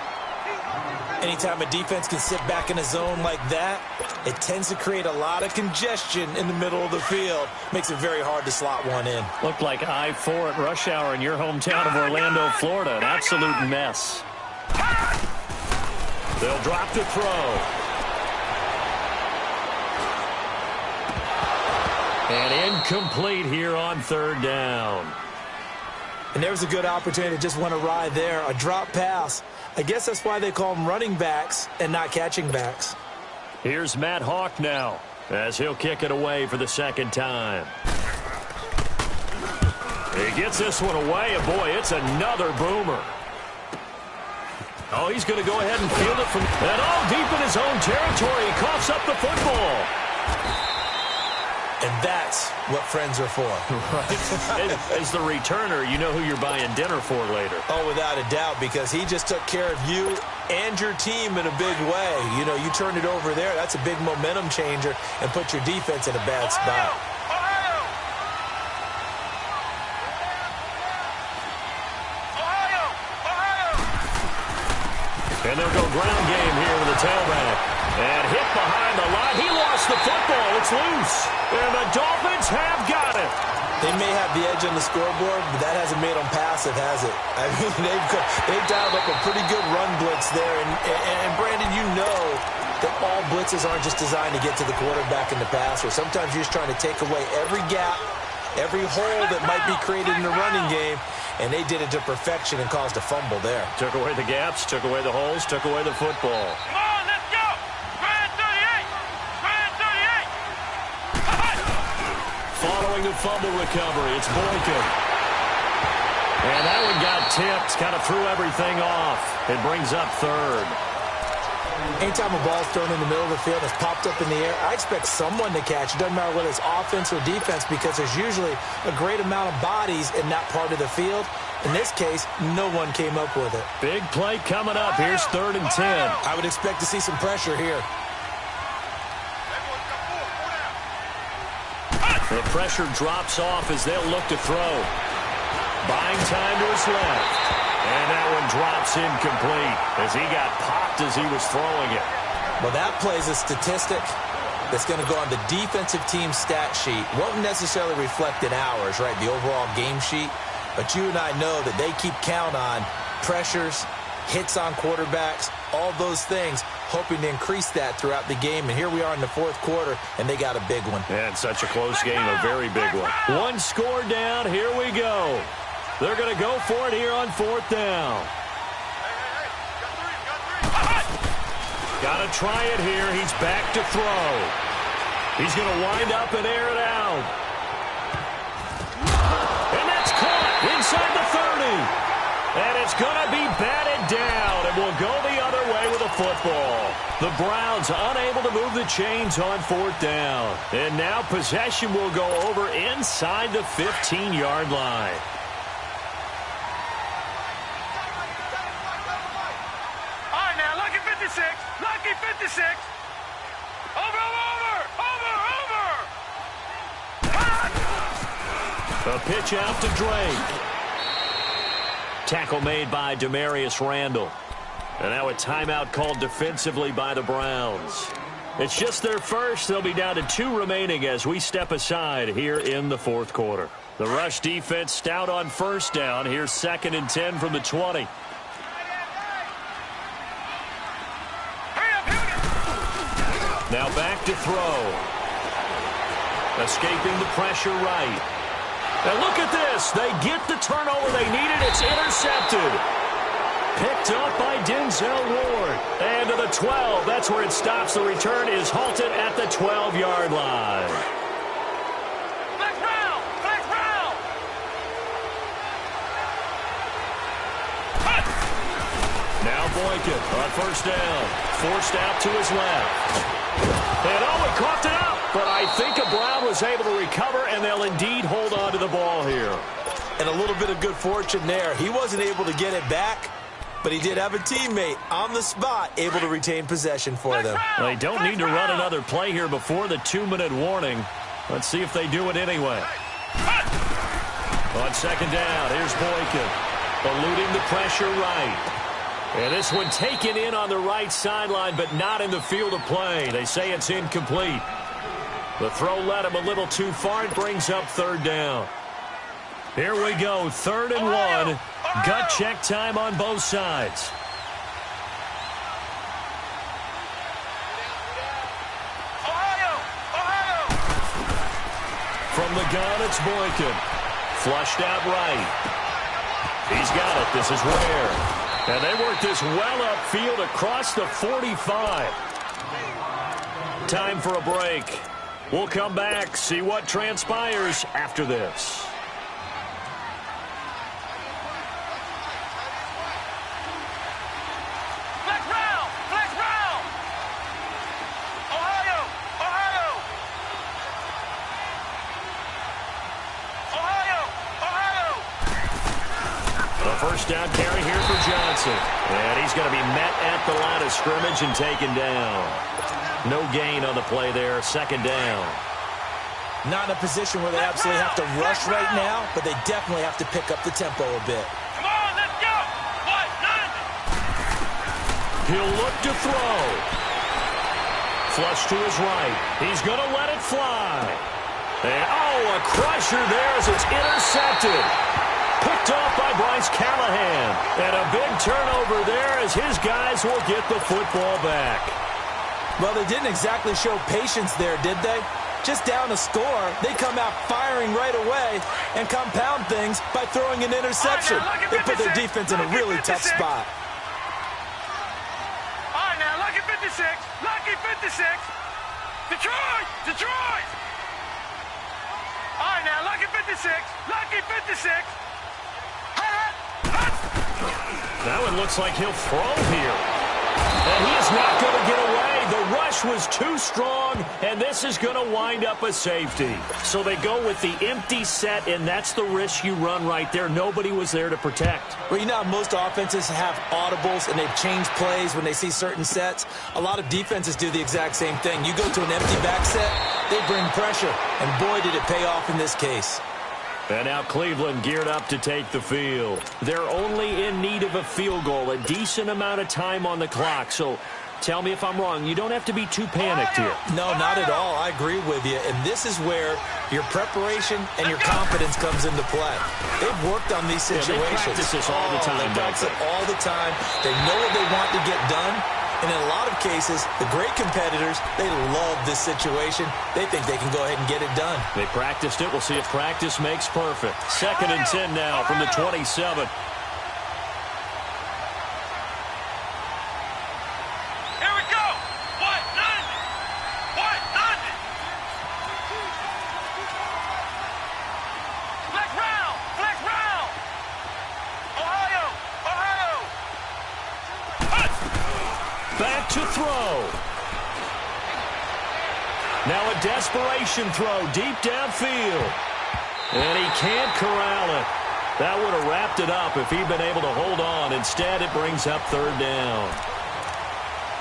Anytime a defense can sit back in a zone like that, it tends to create a lot of congestion in the middle of the field. Makes it very hard to slot one in. Looked like I-4 at rush hour in your hometown of Orlando, Florida. An absolute mess. They'll drop to throw. And incomplete here on 3rd down. And there's a good opportunity to just want to ride there. A drop pass. I guess that's why they call them running backs and not catching backs. Here's Matt Hawk now as he'll kick it away for the 2nd time. He gets this one away, and boy, it's another boomer. Oh, he's going to go ahead and field it from and all deep in his own territory. He coughs up the football. And that's what friends are for. Right. As the returner, you know who you're buying dinner for later. Oh, without a doubt, because he just took care of you and your team in a big way. You know, you turned it over there. That's a big momentum changer and put your defense in a bad spot. And they'll go ground game here with the tailback. And hit behind the line. He lost the football. It's loose. And the Dolphins have got it. They may have the edge on the scoreboard, but that hasn't made them passive, has it? I mean, they've dialed up a pretty good run blitz there. And Brandon, you know that all blitzes aren't just designed to get to the quarterback in the passer. Sometimes you're just trying to take away every gap, every hole that might be created in the running game, and they did it to perfection and caused a fumble there. Took away the gaps, took away the holes, took away the football. Come on, let's go! Grand 38! Grand 38! Following the fumble recovery, it's Boykin. And that one got tipped, kind of threw everything off. It brings up third. Anytime a ball's thrown in the middle of the field, it's popped up in the air, I expect someone to catch. It doesn't matter whether it's offense or defense, because there's usually a great amount of bodies in that part of the field. In this case, no one came up with it. Big play coming up. Here's 3rd and 10. I would expect to see some pressure here. The pressure drops off as they'll look to throw. Buying time to his left. And that one drops incomplete as he got popped as he was throwing it. Well, that plays a statistic that's going to go on the defensive team stat sheet. Won't necessarily reflect in ours, right, the overall game sheet. But you and I know that they keep count on pressures, hits on quarterbacks, all those things, hoping to increase that throughout the game. And here we are in the 4th quarter, and they got a big one. And such a close game, a very big one. One score down, here we go. They're going to go for it here on 4th down. Got to try it here. He's back to throw. He's going to wind up and air it out. And that's caught inside the 30. And it's going to be batted down. And will go the other way with a football. The Browns unable to move the chains on 4th down. And now possession will go over inside the 15-yard line. Lucky 56. Over. A pitch out to Drake. Tackle made by Demarius Randall. And now a timeout called defensively by the Browns. It's just their first. They'll be down to 2 remaining as we step aside here in the 4th quarter. The rush defense stout on 1st down. Here's 2nd and 10 from the 20. Now back to throw. Escaping the pressure right. And look at this. They get the turnover they needed. It's intercepted. Picked up by Denzel Ward. And to the 12. That's where it stops. The return is halted at the 12-yard line. Now Boykin on 1st down. Forced out to his left. And he coughed it up. But I think a Brown was able to recover, and they'll indeed hold on to the ball here. And a little bit of good fortune there. He wasn't able to get it back, but he did have a teammate on the spot able to retain possession for them. They don't need to run another play here before the 2-minute warning. Let's see if they do it anyway. On 2nd down, here's Boykin. Eluding the pressure right. And this one taken in on the right sideline, but not in the field of play. They say it's incomplete. The throw led him a little too far. It brings up 3rd down. Here we go, 3rd and 1. Gut check time on both sides. From the gun, it's Boykin. Flushed out right. He's got it. This is Ware. And they work this well upfield across the 45. Time for a break. We'll come back, see what transpires after this. First down carry here for Johnson. And he's going to be met at the line of scrimmage and taken down. No gain on the play there. Second down. Not in a position where they absolutely have to rush right now, but they definitely have to pick up the tempo a bit. Come on, let's go. He'll look to throw. Flush to his right. He's going to let it fly. And, a crusher there as it's intercepted. Picked off by Bryce Callahan. And a big turnover there as his guys will get the football back. Well, they didn't exactly show patience there, did they? Just down a score, they come out firing right away and compound things by throwing an interception. They put their defense in a really tough spot. All right, now, lucky 56. Lucky 56. Detroit. All right, now, lucky 56. Lucky 56. That one looks like he'll throw here. And he is not going to get away. The rush was too strong, and this is going to wind up a safety. So they go with the empty set, and that's the risk you run right there. Nobody was there to protect. Well, you know how most offenses have audibles, and they've changed plays when they see certain sets. A lot of defenses do the exact same thing. You go to an empty back set, they bring pressure, and boy, did it pay off in this case. And now Cleveland geared up to take the field. They're only in need of a field goal, a decent amount of time on the clock. So tell me if I'm wrong. You don't have to be too panicked here. No, not at all. I agree with you. And this is where your preparation and your confidence comes into play. They've worked on these situations. Yeah, they practice this all the time. They practice it all the time. They know what they want to get done. And in a lot of cases, the great competitors, they love this situation. They think they can go ahead and get it done. They practiced it. We'll see if practice makes perfect. 2nd and 10 now from the 27. Here we go. What? London. Flex round. Ohio. Back to throw. Now a desperation throw deep downfield. And he can't corral it. That would have wrapped it up if he'd been able to hold on. Instead, it brings up 3rd down.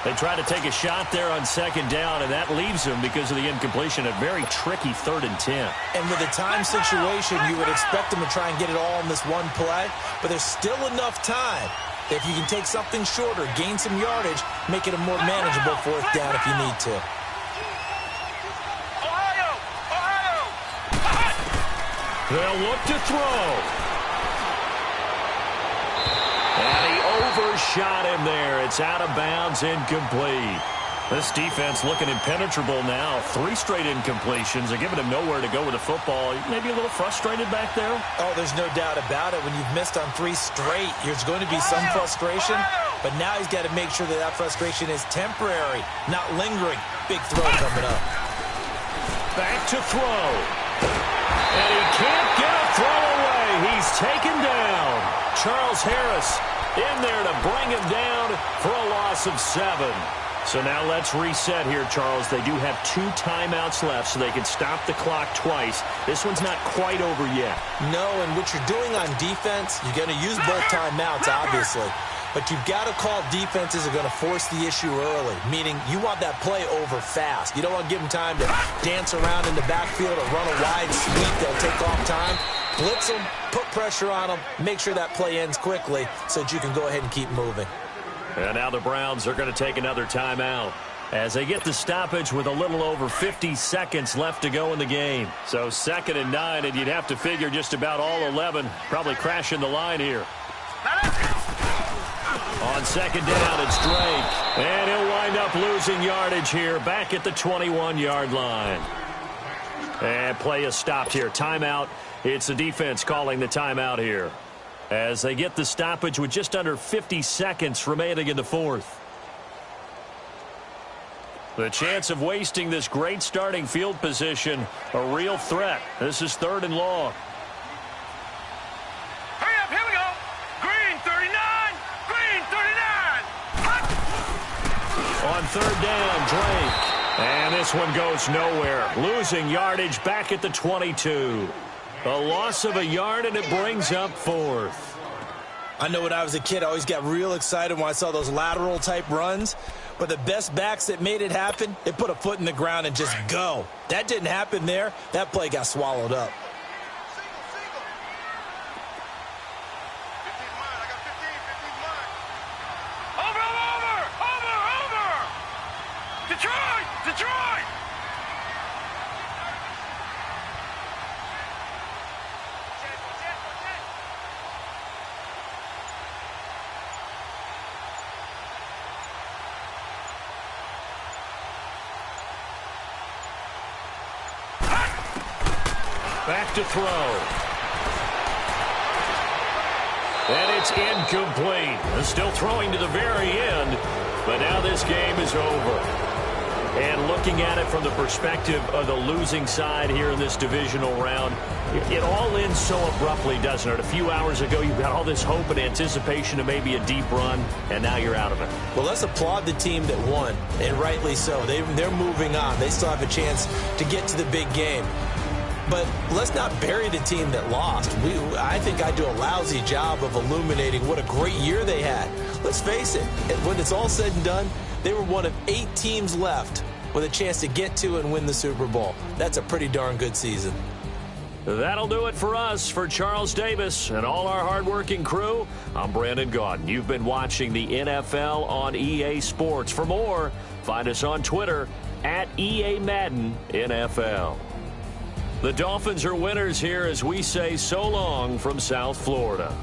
They try to take a shot there on 2nd down, and that leaves them, because of the incompletion, a very tricky 3rd and 10. And with a time situation, you would expect them to try and get it all in this one play, but there's still enough time. If you can take something shorter, gain some yardage, make it a more manageable 4th down if you need to. Ohio. They'll look to throw. And he overshot him there. It's out of bounds, incomplete. This defense looking impenetrable now. 3 straight incompletions. They're giving him nowhere to go with the football. Maybe a little frustrated back there? Oh, there's no doubt about it. When you've missed on 3 straight, there's going to be some frustration. But now he's got to make sure that that frustration is temporary, not lingering. Big throw coming up. Back to throw. And he can't get a throw away. He's taken down. Charles Harris in there to bring him down for a loss of 7. So now let's reset here, Charles. They do have 2 timeouts left, so they can stop the clock twice. This one's not quite over yet. No, and what you're doing on defense, you're going to use both timeouts, obviously. But you've got to call defenses are going to force the issue early, meaning you want that play over fast. You don't want to give them time to dance around in the backfield or run a wide sweep. They'll take off time. Blitz them, put pressure on them, make sure that play ends quickly so that you can go ahead and keep moving. And now the Browns are going to take another timeout as they get the stoppage with a little over 50 seconds left to go in the game. So 2nd and 9, and you'd have to figure just about all 11 probably crashing the line here. On 2nd down, it's Drake. And he'll wind up losing yardage here back at the 21-yard line. And play is stopped here. Timeout. It's the defense calling the timeout here, as they get the stoppage with just under 50 seconds remaining in the 4th. The chance of wasting this great starting field position, a real threat. This is 3rd and long. Hurry up, here we go. Green 39. On 3rd down, Drake. And this one goes nowhere. Losing yardage back at the 22. A loss of a yard, and it brings up 4th. I know when I was a kid, I always got real excited when I saw those lateral-type runs. But the best backs that made it happen, they put a foot in the ground and just go. That didn't happen there. That play got swallowed up. Detroit! Back to throw. And it's incomplete. Still throwing to the very end, but now this game is over. And looking at it from the perspective of the losing side here in this divisional round, it all ends so abruptly, doesn't it? A few hours ago, you got all this hope and anticipation of maybe a deep run, and now you're out of it. Well, let's applaud the team that won, and rightly so. They're moving on. They still have a chance to get to the big game. But let's not bury the team that lost. I think I do a lousy job of illuminating what a great year they had. Let's face it, when it's all said and done, they were one of 8 teams left with a chance to get to and win the Super Bowl. That's a pretty darn good season. That'll do it for us. For Charles Davis and all our hardworking crew, I'm Brandon Gaudin. You've been watching the NFL on EA Sports. For more, find us on Twitter at EA Madden NFL. The Dolphins are winners here as we say so long from South Florida.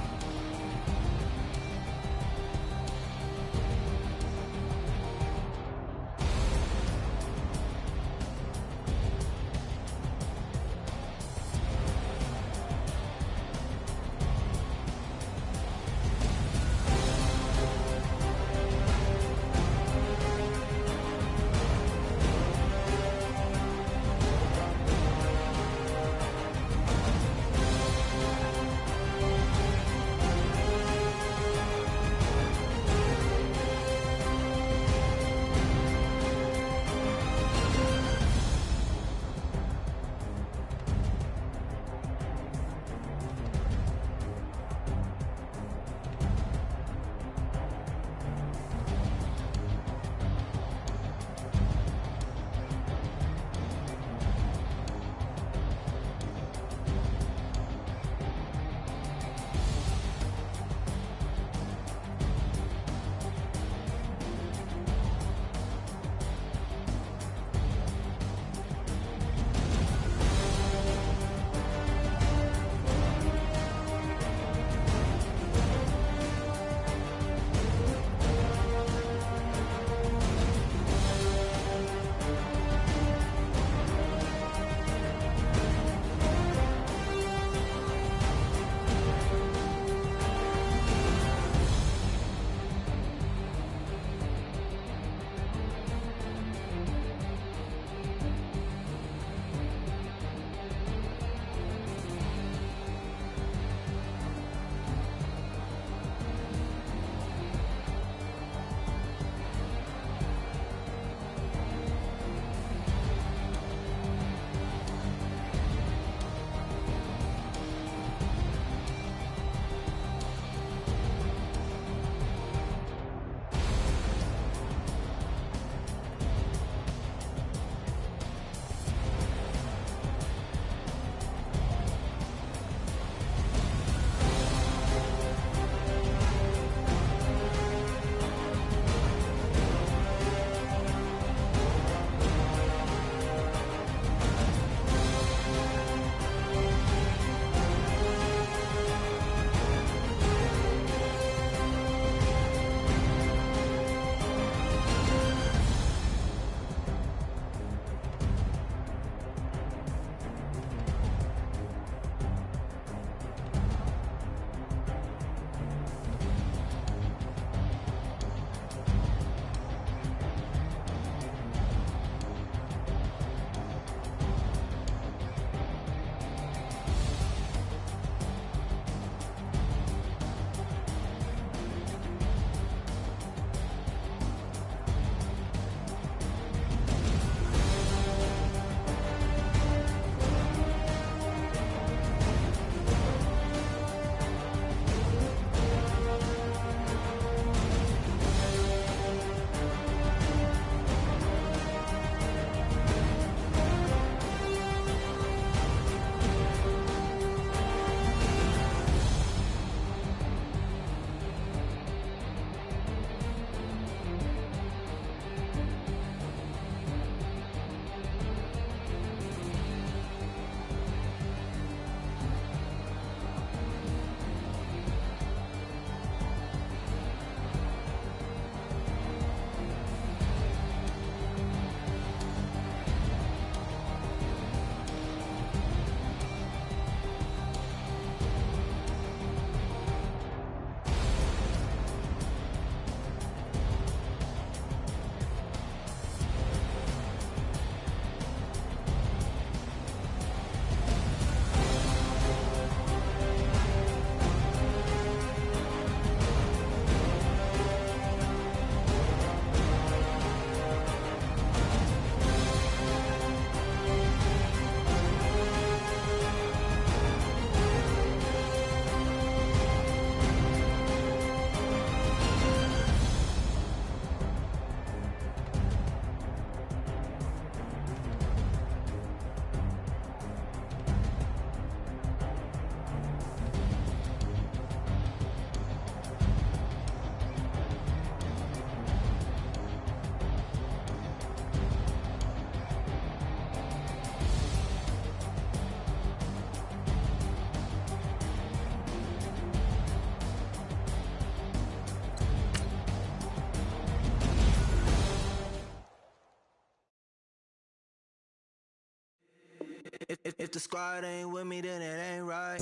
If the squad ain't with me, then it ain't right.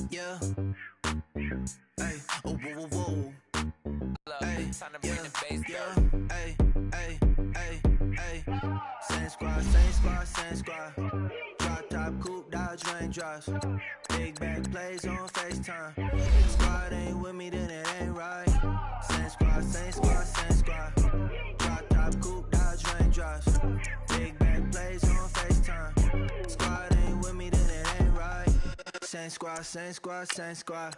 Yeah. Hey, oh, whoa, whoa, whoa. Hey, yeah, hey, hey, hey, hey. Same squad, same squad, same squad. Drop top, coupe, Dodge raindrops. Big back plays on FaceTime. If the squad ain't with me, then it ain't right. Same squad, same squad, same squad. Drop top, coupe, Dodge raindrops. Big back plays on FaceTime. Squad ain't with me, then it ain't right. Same squad, same squad, same squad.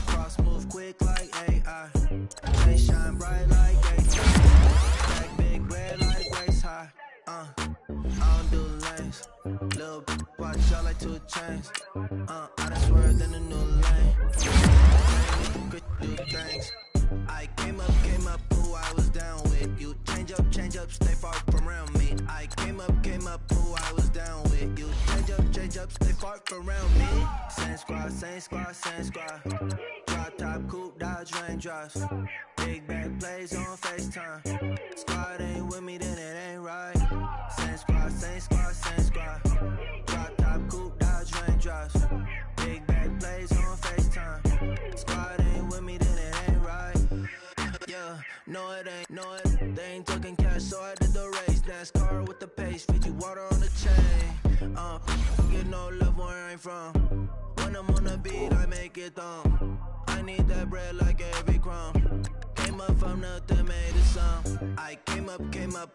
Cross move quick like AI. They shine bright like daytime. Back big red like waist high. I don't do lanes. Little watch y'all like 2 chains. I done swerved in a new lane. Could do things. I came up, who I was down with. You change up, stay far from around me. I came up, who I was down with. You change up, stay far from around me. Same squad, same squad, same squad. Drop top, coupe, Dodge raindrops. Big back plays on FaceTime. Squad ain't with me, then it ain't right. Same squad, same squad, same squad. Drop top, coupe, Dodge raindrops. Big back plays on FaceTime. Squad ain't with me, then it ain't right. Yeah, no it ain't, no it. They ain't talking cash, so I did the race. NASCAR with the pace, feed you water on the chain. Get no love where I ain't from. When I'm on the beat, I make it thumb. I need that bread like every crumb. Came up from nothing, made it some. I came up,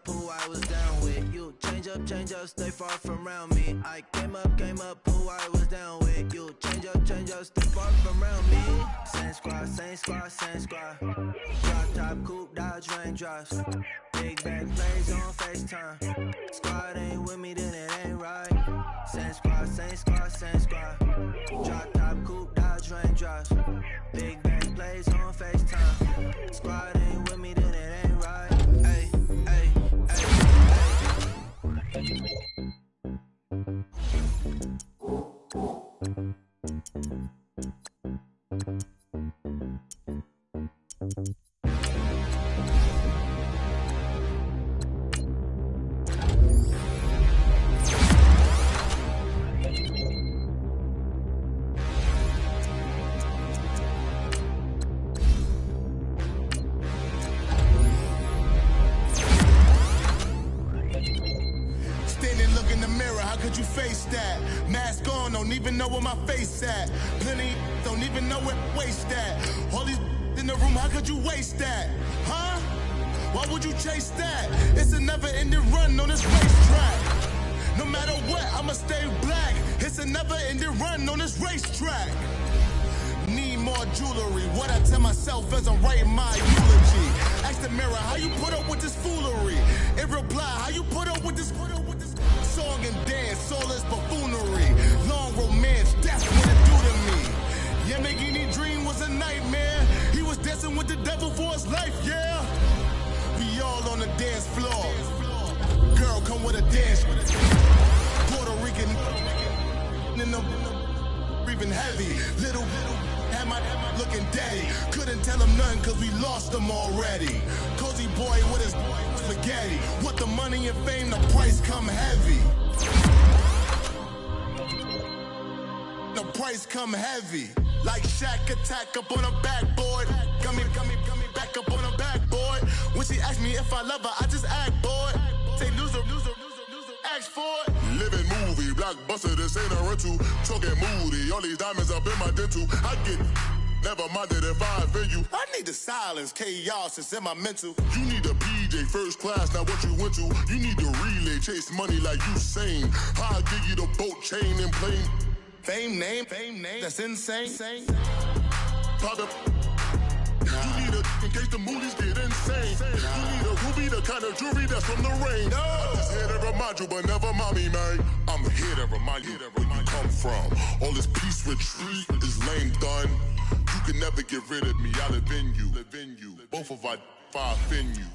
who I was down with. You change up, stay far from around me. I came up, who I was down with. You change up, stay far from around me. Same squad, same squad, same squad. Drop top, coupe, Dodge raindrops. Big back plays on FaceTime. Squad ain't with me, then it ain't right. Same squad, same squad, same squad. Drop top, coupe, Dodge raindrops. Big back plays on FaceTime. Squad ain't with me, then it ain't right. Hey, hey, hey, hey. Could you face that? Mask on, don't even know where my face at. Plenty don't even know where waste at. All these in the room, how could you waste that? Huh? Why would you chase that? It's a never-ending run on this racetrack. No matter what, I'ma stay black. It's a never-ending run on this racetrack. Need more jewelry. What I tell myself as I'm writing my eulogy. Ask the mirror, how you put up with this foolery? It reply, how you put up with this song and dance, all this buffoonery. Long romance, that's what it do to me. Yamagini dream was a nightmare. He was dancing with the devil for his life, yeah. We all on the dance floor. Girl, come with a dance. Puerto Rican in the breathing heavy. Little had my looking daddy. Couldn't tell him nothing cause we lost him already. Cozy boy with his spaghetti. With the money and fame, the price come heavy. The price come heavy. Like Shaq attack up on a backboard. Got me back up on a backboard. When she asked me if I love her, I just act bored. Say loser, ask for it. Living movie, blockbuster, this ain't a rental. Talking moody, all these diamonds up in my dental. I get never minded if I offend you. I need the silence, chaos is in my mental. You need a PJ, first class, not what you went to. You need the relay, chase money like you sane. I'll give you the boat, chain, and plane. Fame name, that's insane. Pop you need a in case the movies get insane. You need a ruby, the kind of jewelry that's from the rain. No. I'm just here to remind you, but never mommy, man. I'm here to remind you where you come from. All this peace retreat is lame done. You can never get rid of me, I live in you. Both of our five in you.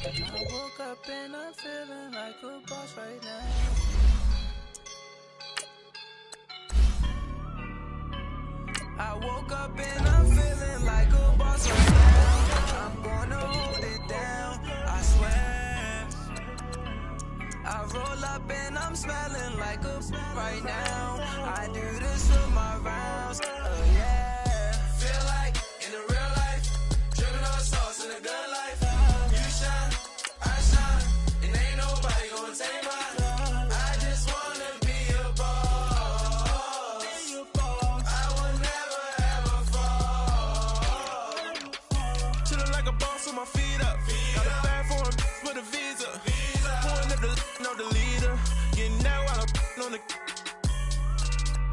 I woke up and I'm feeling like a boss. boss right now. I woke up and I'm feeling like a boss right now. I'm gonna hold it down, I swear. I roll up and I'm smelling like a right now. I do this for my rounds, oh yeah. Feel like in the real life, dripping on sauce in the good life. You shine, I shine, and ain't nobody gonna take mine. I just wanna be a boss. I will never ever fall. Chillin' like a boss with my feet up. Got a bag for him with a visa. Pulling up the leader. Getting out while I'm on the.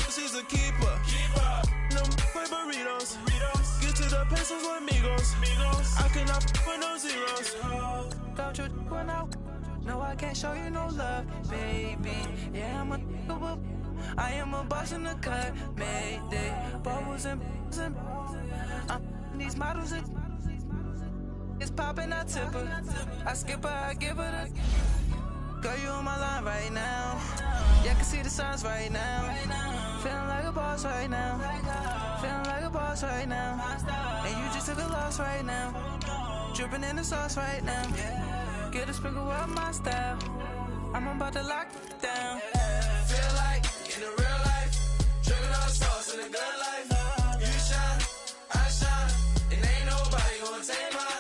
She's a keeper. No play burritos. Get to the pesos with amigos. I cannot with no zeros. Don't you run out? No, I can't show you no love, baby. Yeah, I am a boss in the cut. Mayday. Bubbles and these models are. It's poppin', I tip her. I skip her, I give her the. Girl, you on my line right now. Yeah, I can see the signs right now. Feeling like a boss right now. Feeling like a boss right now. And you just took a loss right now. Dripping in the sauce right now. Get a sprinkle up my style. I'm about to lock it down. Feel like in the real life, dripping on sauce in the good life. You shine, I shine, and ain't nobody gonna take mine.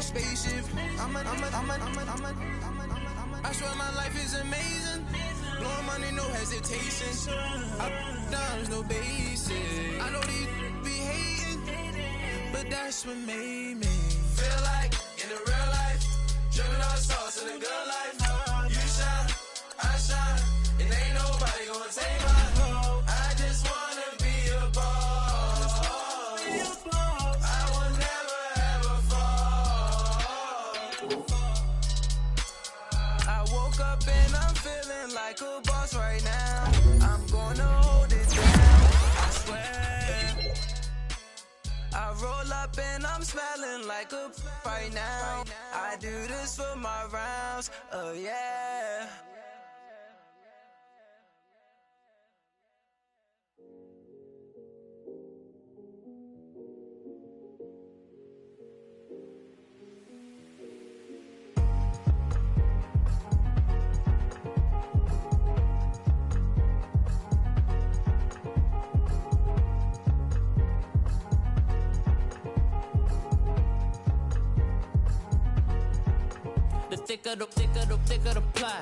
Spaceship. I swear my life is amazing. Blowing money, no hesitation. Up, downs, no basic. I know these be hating, but that's what made me feel like in the real life, dripping on sauce in the good life. You shine, I shine, and ain't nobody gonna take mine. I just wanna be a boss. I will never ever fall. I woke up and I'm feeling like a boss right now. I'm gonna hold it down, I swear. I roll up and I'm smelling like a right now. I do this for my rounds, oh yeah. Thicker the ply,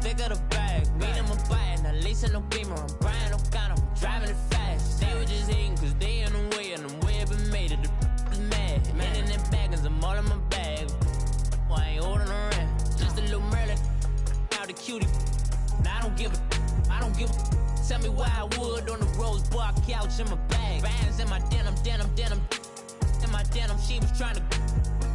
thicker the bag. Meet them a buying, at least in no beamer. I'm Brian O'Connor, driving it fast. They were just hating cause they in the way, and the way it been made it, the is mad. Man in them baggins, I'm all in my bag. I ain't holding around, just a little Merlin, out the cutie. Now I don't give a. Tell me why I would on the rose bar couch in my bag. Bands in my denim. In my denim, she was trying to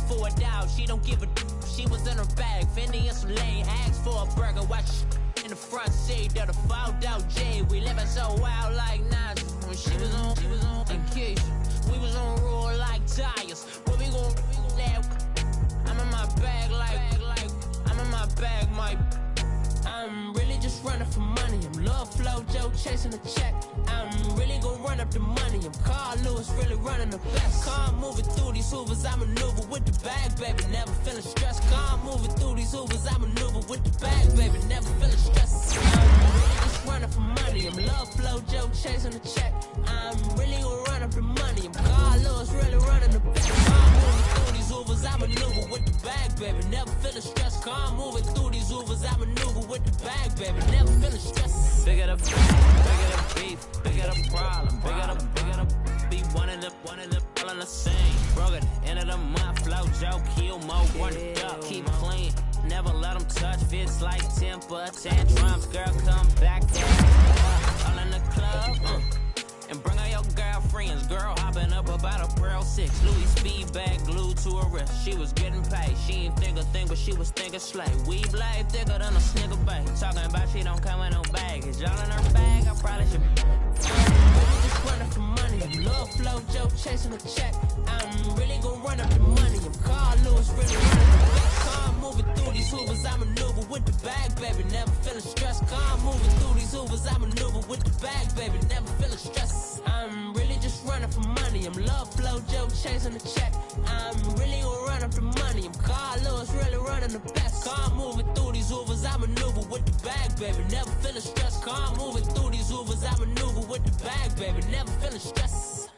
for a doubt, she don't give a. She was in her bag, Fendi and some lane hags for a burger. Watch in the front seat of the fouled out J. We living so wild like Nas. When she was on vacation, we was on roll like tires. What we gon' let? I'm in my bag like I'm in my bag, my. I'm really just running for money. I'm Love Flow Joe chasing the check. I'm really gon' run up the money. I'm Carl Lewis, really running the best. Calm moving through these hoovers, I maneuver with the bag, baby. Never feeling stressed. Calm moving through these hoovers, I maneuver with the bag, baby. Never feeling stressed. I'm really just running for money. I'm Love Flow Joe chasing the check. I'm really gon' run up the money. I'm Carl Lewis, really running the best. Calm moving through these hoovers, I maneuver with the bag, baby. Never feeling stressed. Calm moving through these hoovers, I maneuver with the bag, baby. Never feeling stressed. Bigger the beef, bigger the problem, bigger the be one in the all in the same. Broke at the end of the month, flow Joe, kill mo, run it up, keep clean. never let them touch. Fits like temper tantrums, girl, come back there. All in the club, and bring all your girlfriends. Girl hopping up about a Pearl 6. Louis speed bag glued to her wrist. She was getting paid. She ain't think a thing, but she was thinking slay. We blade thicker than a snigger bag. Talking about she don't come with no baggage. All in her bag, I probably should. Just running for money. Love flow, Joe chasing a check. I'm really gonna run up the money. I'm Carl Lewis, really running the back. Calm moving through these hoovers. I maneuver with the bag, baby. Never feeling stressed. Calm moving through these hoovers. I maneuver with the bag, baby. Never feeling stressed. I'm really just running for money. I'm love flow, Joe chasing the check. I'm really gonna run up the money. I'm Carl Lewis, really running the best. Calm moving through these hoovers. I maneuver with the bag, baby. Never feeling stressed. Calm moving through these hoovers. I maneuver with the bag, baby. Never feeling stressed.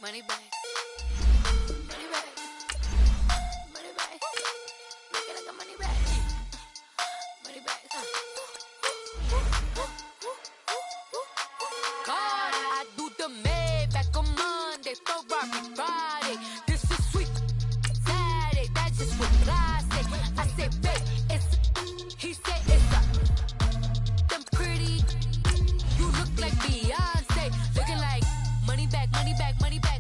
Money bag. Money bag. Money bag. Make it like a money bag. Money bag. God, I do the Maybach on Monday, Ferrari Friday. This is sweet Saturday. That's just what I say. I say, babe, it's. He say it's a. Them pretty. You look like Beyonce. Looking like money bag, money bag, money bag.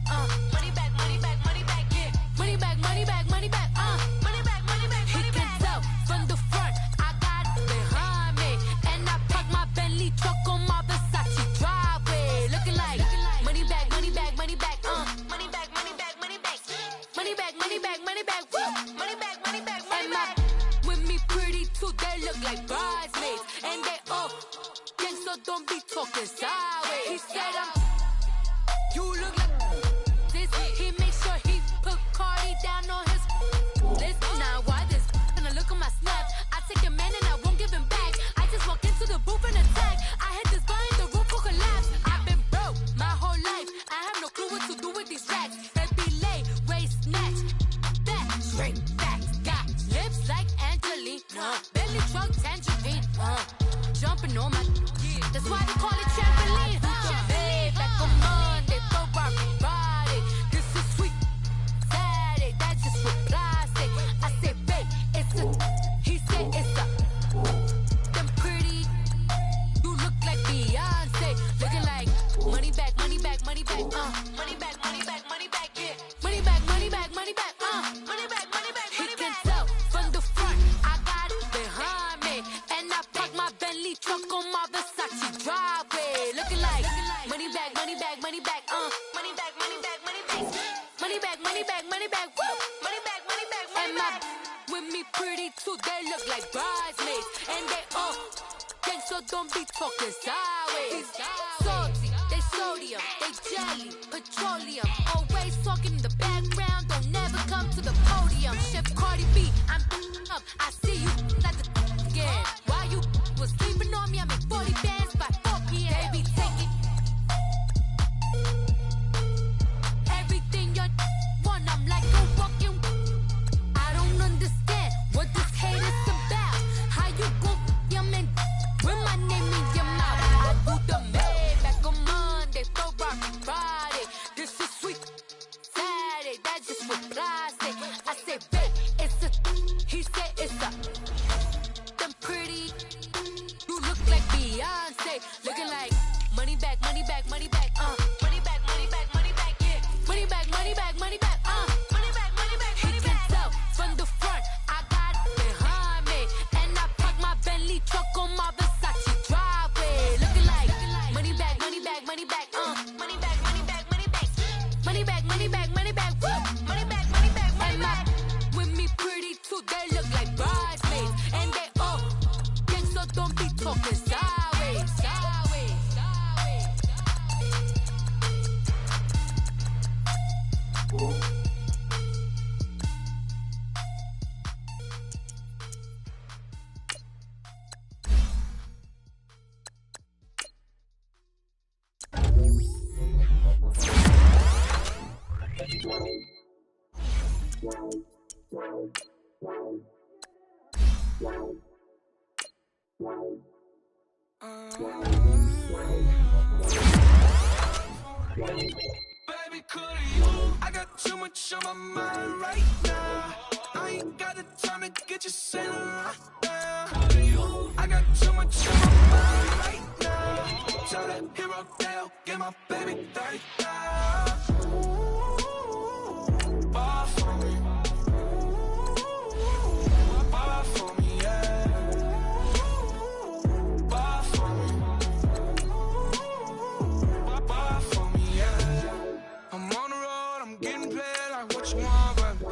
Money bag, money bag, money bag, yeah. Money bag, money bag, money bag, money bag, money bag, money bag. He can tell from the front, I got it behind me. And I park my Bentley truck on my Versace driveway. Looking like money bag, money bag, money bag, money bag, money bag, money bag. Money bag, money bag, money bag, woo. Money bag, money bag, money bag. With me pretty too, they look like bridesmaids. And they all gang, so don't be talking sideways. He said you look like this. He makes sure he put Cardi down on his list. Now why this? When I look at my snap, I take a man and I won't give him back. I just walk into the booth and attack. I hit this guy in the roof for collapse. I've been broke my whole life. I have no clue what to do with these racks. Baby lay, waist snatch, that straight facts. Got lips like Angelina, belly truck tangerine. Jumping on my, that's why they call it trampoline. Back on Monday, Ferrari Friday. This is sweet Saturday. That's just what I say. I say, babe, it's a. He say it's a. Them pretty. You look like Beyonce. Looking like money bag, money bag, money bag. Money bag, money bag, money bag, yeah. Money bag, money bag, money bag. Money bag, money bag, money bag. He can tell from the front, I got it behind me. And I park my Bentley truck on my Versace driveway. Looking like money bag, money bag, money bag, money bag, money bag, money bag, money bag, money bag, money bag, woo, money bag, money bag, money bag. With me pretty too, they look like bridesmaids, and they all gang, so don't be talking sideways. Salty, they sodium, they jelly, petroleum, always talking in the background, don't never come to the podium. Chef Cardi B, I'm up, I see you like the again. Why you was sleeping on me? I make 40 bands by 4 p.m. Baby, take it. Everything you want, I'm like a walking. I don't understand what this hate is about. How you gon' your man with my name in your mouth? I do the Maybach on Monday, Ferrari Friday. This is sweet Saturday. That's just what I say. I say, babe, it's a. He said it's a. Them pretty. You look like Beyonce. Looking like money bag, money bag, money bag. Money bag, money bag, money bag, yeah. Money bag, money bag, money bag. Money bag, money bag, money bag. He can tell from the front, I got it behind me. And I park my Bentley truck on my Versace driveway. Looking like money bag, money bag, money bag. Money bag, money bag, money bag. Money bag, money bag, money bag. Woo! Money bag, money bag, money bag. With me pretty too, they look like bridesmaids. And they all gang, so don't be talking sideways. Sideways. Baby, could you? I got too much on my mind right now. I ain't got the time to get you sailing right now. I got too much on my mind right now. Tell that hero Dale, get my baby 30,000. Bar for me. Bar for me, yeah. Bar for me. Bar for me, yeah. I'm on the road, I'm getting paid like what you want, baby.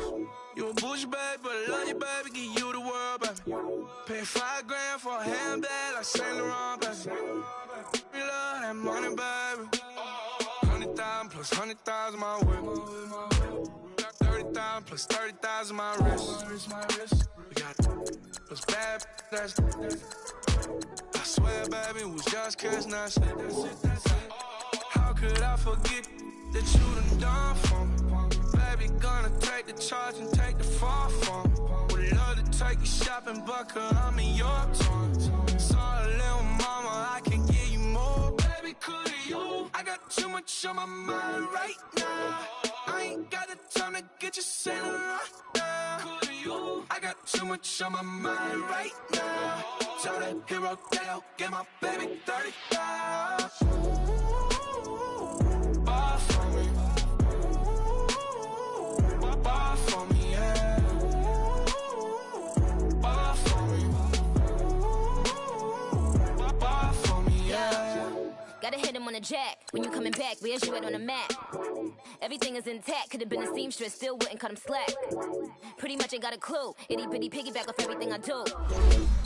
You a bougie, baby, but I love you, baby, give you the world, baby. Pay $5 grand for a handbag like Saint Laurent, baby. We love that money, baby. 100,000 plus 100,000 my whip. 30,000 plus 30,000 my wrist. We got plus bad, that's. I swear, baby, it was just kiss, now how could I forget that you done for me? Baby, gonna take the charge and take the fall for me. Would love to take you shopping, but I'm in your town. Sorry, little mama, I can give you more. Baby, could you? I got too much on my mind right now. I ain't got the time to get you sailing right now. Could you? I got too much on my mind right now. Tell that hero Dale, get my baby 30,000. Bar for me. Bar for me, yeah. Bar for me. Bar for me, yeah. Gotta hit him on the jack. When you coming back, where's you at on the map? Everything is intact. Could've been a seamstress, still wouldn't cut him slack. Pretty much ain't got a clue. Itty bitty piggyback off everything I do.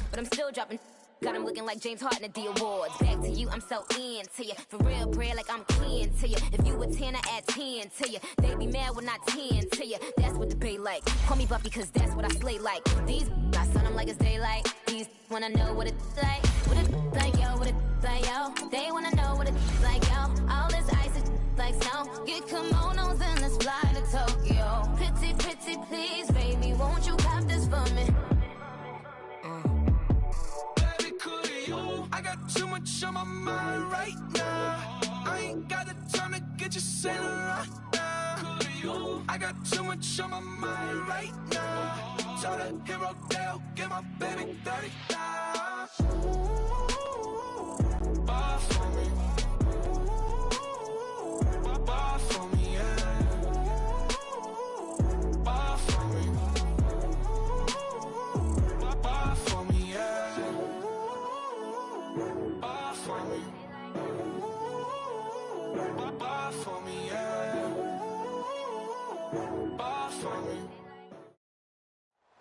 But I'm still dropping. Got him looking like James Harden at the awards. Back to you, I'm so into you. For real, bread, like I'm keen to you. If you a 10, I add 10 to you. They be mad when I 10 to you. That's what the bay like. Call me Buffy, cause that's what I slay like. These I son them like it's daylight. These wanna know what it's like. What it's like, yo, what it's like, yo. They wanna know what it's like, yo. All this ice is like snow. Get kimonos and let's fly to Tokyo. Pretty, pretty, please, baby, won't you cop this for me? I got too much on my mind right now. I ain't got the time to get you sailing right now. I got too much on my mind right now. Tell that hero Dale, get my baby 30,000. Bar for me. Bar for me, yeah. Bar for me. Bar for me, yeah. Bar for me. Bar for me, yeah. Bar for me.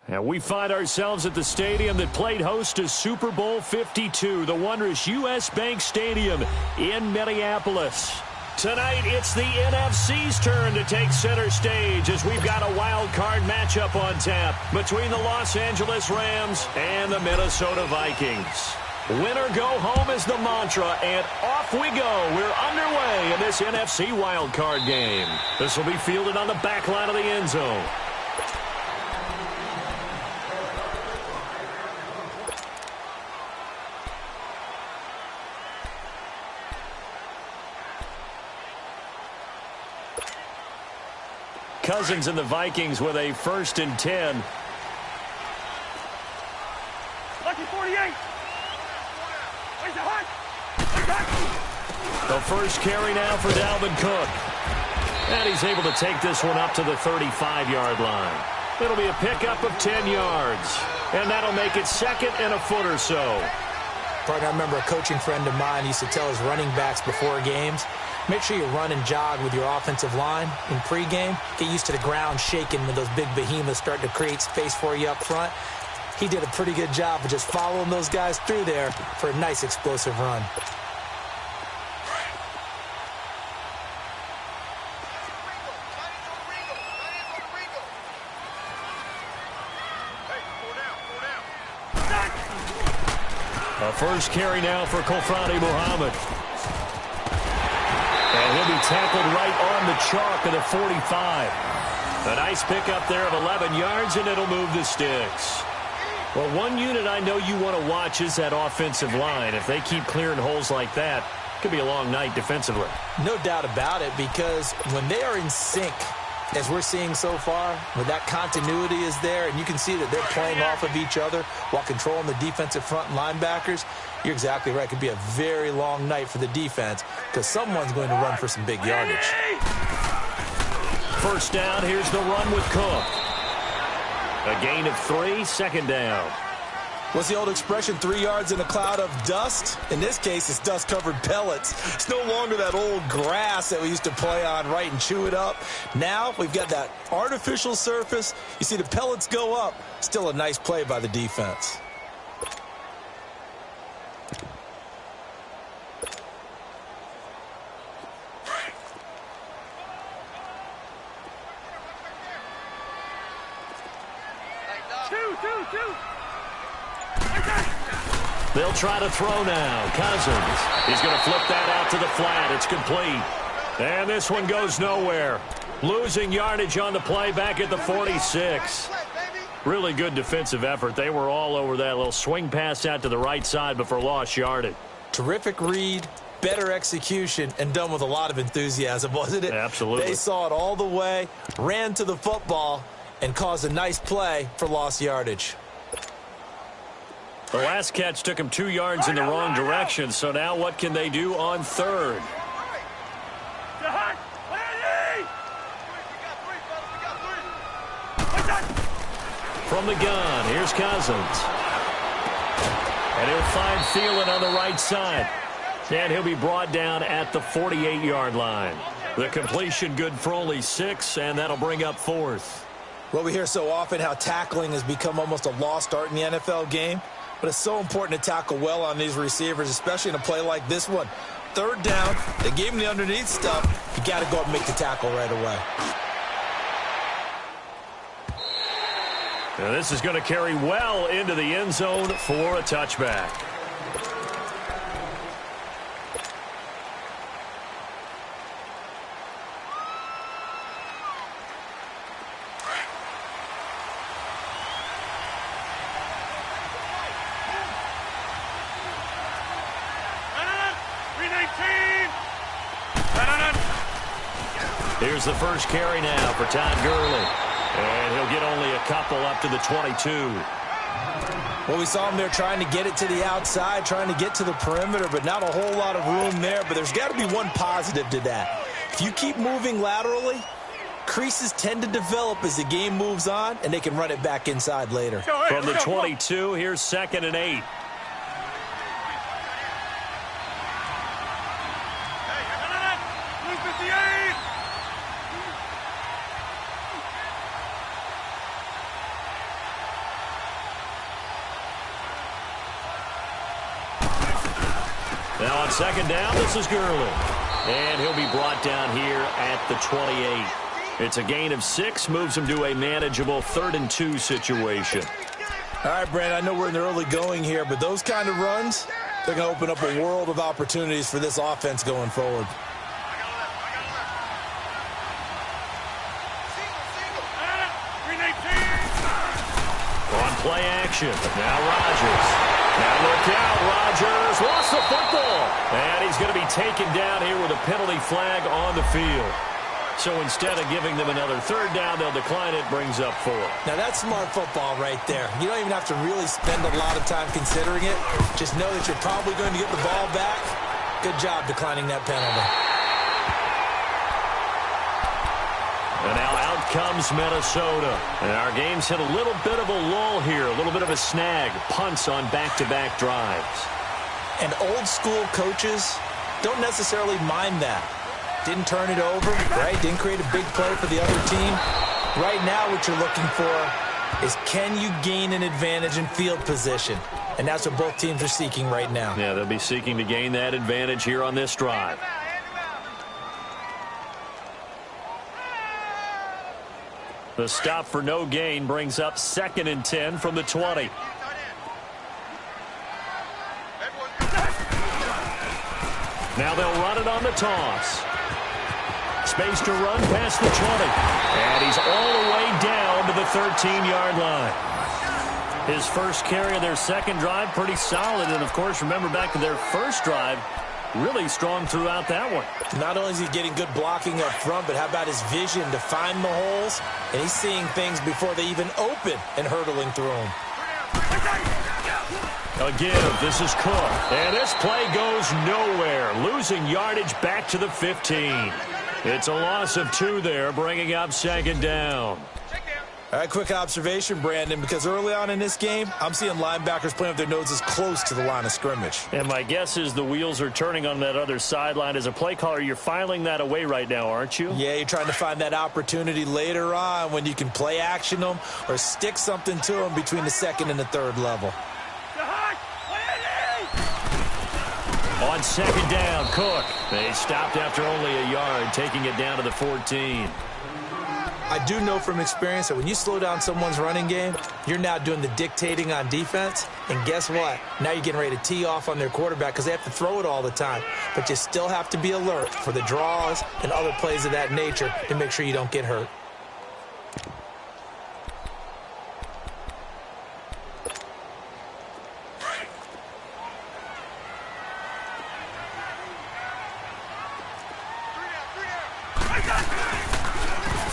And we find ourselves at the stadium that played host to Super Bowl 52, the wondrous U.S. Bank Stadium in Minneapolis. Tonight, it's the NFC's turn to take center stage as we've got a wild card matchup on tap between the Los Angeles Rams and the Minnesota Vikings. Win or go home is the mantra, and off we go. We're underway in this NFC wild card game. This will be fielded on the back line of the end zone. Cousins and the Vikings with a 1st and 10. Lucky 48. The first carry now for Dalvin Cook. And he's able to take this one up to the 35-yard line. It'll be a pickup of 10 yards. And that'll make it 2nd and a foot or so. Partner, I remember a coaching friend of mine used to tell his running backs before games, make sure you run and jog with your offensive line in pregame. Get used to the ground shaking when those big behemoths start to create space for you up front. He did a pretty good job of just following those guys through there for a nice explosive run. A first carry now for Kofrani Muhammad. And he'll be tackled right on the chalk of the 45. A nice pickup there of 11 yards, and it'll move the sticks. Well, one unit I know you want to watch is that offensive line. If they keep clearing holes like that, it could be a long night defensively. No doubt about it, because when they are in sync, as we're seeing so far, when that continuity is there, and you can see that they're playing off of each other while controlling the defensive front linebackers, you're exactly right. It could be a very long night for the defense because someone's going to run for some big yardage. First down, here's the run with Cook. A gain of 3, second down. What's the old expression, 3 yards in a cloud of dust? In this case, it's dust-covered pellets. It's no longer that old grass that we used to play on, right, and chew it up. Now we've got that artificial surface. You see the pellets go up. Still a nice play by the defense. They'll try to throw now. Cousins. He's going to flip that out to the flat. It's complete. And this one goes nowhere. Losing yardage on the play back at the 46. Really good defensive effort. They were all over that little swing pass out to the right side, but for lost yardage. Terrific read, better execution, and done with a lot of enthusiasm, wasn't it? Absolutely. They saw it all the way, ran to the football, and caused a nice play for lost yardage. The last catch took him 2 yards in the wrong direction, so now what can they do on third? From the gun, here's Cousins. And he'll find Thielen on the right side. And he'll be brought down at the 48-yard line. The completion good for only 6, and that'll bring up 4th. Well, we hear so often how tackling has become almost a lost art in the NFL game. But it's so important to tackle well on these receivers, especially in a play like this one. Third down, they gave him the underneath stuff. You got to go up and make the tackle right away. Now this is going to carry well into the end zone for a touchback. Here's the first carry now for Todd Gurley. And he'll get only a couple up to the 22. Well, we saw him there trying to get it to the outside, trying to get to the perimeter, but not a whole lot of room there. But there's got to be one positive to that. If you keep moving laterally, creases tend to develop as the game moves on, and they can run it back inside later. From the 22, here's 2nd and 8. Now on 2nd down, this is Gurley. And he'll be brought down here at the 28. It's a gain of 6, moves him to a manageable 3rd and 2 situation. All right, Brandon, I know we're in the early going here, but those kind of runs, they're going to open up a world of opportunities for this offense going forward. On play action, now Rodgers. Now look out, Rodgers lost the football. And he's going to be taken down here with a penalty flag on the field. So instead of giving them another 3rd down, they'll decline it, brings up 4. Now that's smart football right there. You don't even have to really spend a lot of time considering it. Just know that you're probably going to get the ball back. Good job declining that penalty. And now out comes Minnesota. And our game's hit a little bit of a lull here, a little bit of a snag. Punts on back-to-back drives. And old-school coaches don't necessarily mind that. Didn't turn it over, right? Didn't create a big play for the other team. Right now what you're looking for is can you gain an advantage in field position? And that's what both teams are seeking right now. Yeah, they'll be seeking to gain that advantage here on this drive. The stop for no gain brings up 2nd and 10 from the 20. Now they'll run it on the toss. Space to run past the 20. And he's all the way down to the 13-yard line. His first carry of their second drive, pretty solid. And, of course, remember back to their first drive, really strong throughout that one. Not only is he getting good blocking up front, but how about his vision to find the holes? And he's seeing things before they even open and hurdling through them. Again, this is Cook. And this play goes nowhere. Losing yardage back to the 15. It's a loss of 2 there, bringing up second down. All right, quick observation, Brandon, because early on in this game, I'm seeing linebackers playing with their noses close to the line of scrimmage. And my guess is the wheels are turning on that other sideline. As a play caller, you're filing that away right now, aren't you? Yeah, you're trying to find that opportunity later on when you can play action them or stick something to them between the second and the third level. On second down, Cook. They stopped after only a yard, taking it down to the 14. I do know from experience that when you slow down someone's running game, you're now doing the dictating on defense. And guess what? Now you're getting ready to tee off on their quarterback because they have to throw it all the time. But you still have to be alert for the draws and other plays of that nature to make sure you don't get hurt.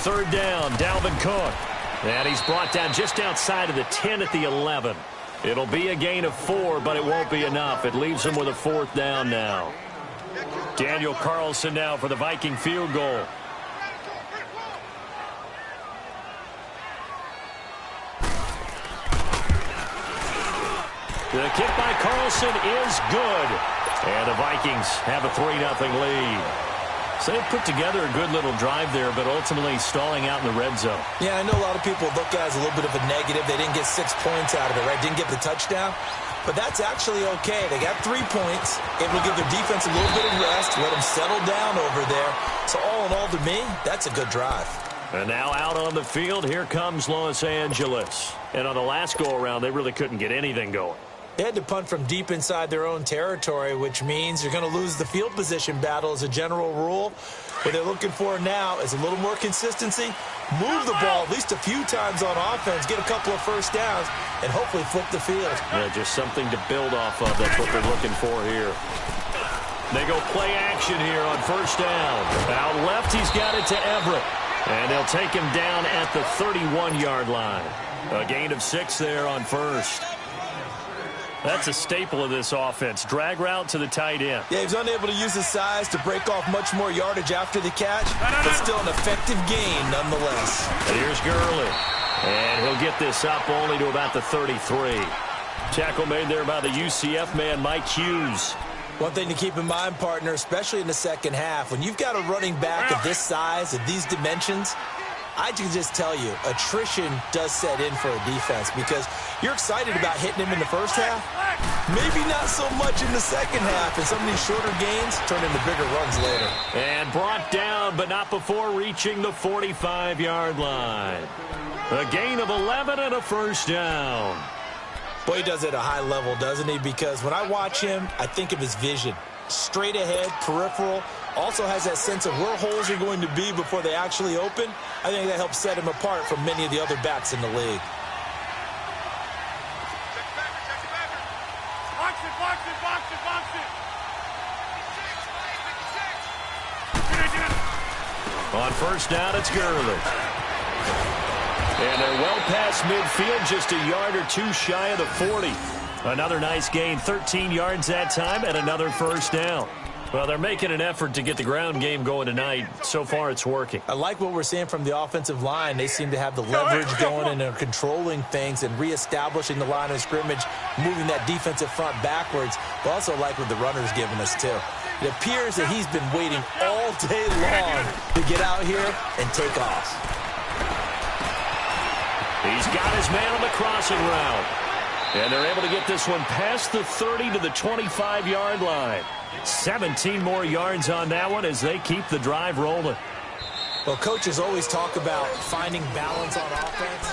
Third down, Dalvin Cook. And he's brought down just outside of the 10 at the 11. It'll be a gain of 4, but it won't be enough. It leaves him with a 4th down now. Daniel Carlson now for the Viking field goal. The kick by Carlson is good. And the Vikings have a 3-0 lead. So they put together a good little drive there, but ultimately stalling out in the red zone. Yeah, I know a lot of people look at it as a little bit of a negative. They didn't get 6 points out of it, right? Didn't get the touchdown. But that's actually okay. They got 3 points. Able to give their defense a little bit of rest, let them settle down over there. So all in all, to me, that's a good drive. And now out on the field, here comes Los Angeles. And on the last go-around, they really couldn't get anything going. They had to punt from deep inside their own territory, which means you're going to lose the field position battle as a general rule. What they're looking for now is a little more consistency, move the ball at least a few times on offense, get a couple of first downs, and hopefully flip the field. Yeah, just something to build off of. That's what they're looking for here. They go play action here on first down. Out left, he's got it to Everett. And they'll take him down at the 31-yard line. A gain of 6 there on first. That's a staple of this offense. Drag route to the tight end. Yeah, he's unable to use his size to break off much more yardage after the catch, but still an effective gain nonetheless. And here's Gurley. And he'll get this up only to about the 33. Tackle made there by the UCF man, Mike Hughes. One thing to keep in mind, partner, especially in the second half, when you've got a running back of this size, of these dimensions, I can just tell you, attrition does set in for a defense because you're excited about hitting him in the first half. Maybe not so much in the second half, and some of these shorter gains turn into bigger runs later. And brought down, but not before reaching the 45-yard line. A gain of 11 and a first down. Boy, he does it at a high level, doesn't he? Because when I watch him, I think of his vision. Straight ahead, peripheral. Also has that sense of where holes are going to be before they actually open. I think that helps set him apart from many of the other backs in the league. On first down, it's Gurley. And they're well past midfield, just a yard or two shy of the 40. Another nice gain, 13 yards that time, and another first down. Well, they're making an effort to get the ground game going tonight. So far, it's working. I like what we're seeing from the offensive line. They seem to have the leverage going and are controlling things and reestablishing the line of scrimmage, moving that defensive front backwards. But also like what the runner's giving us, too. It appears that he's been waiting all day long to get out here and take off. He's got his man on the crossing route. And they're able to get this one past the 30 to the 25-yard line. 17 more yards on that one as they keep the drive rolling. Well, coaches always talk about finding balance on offense.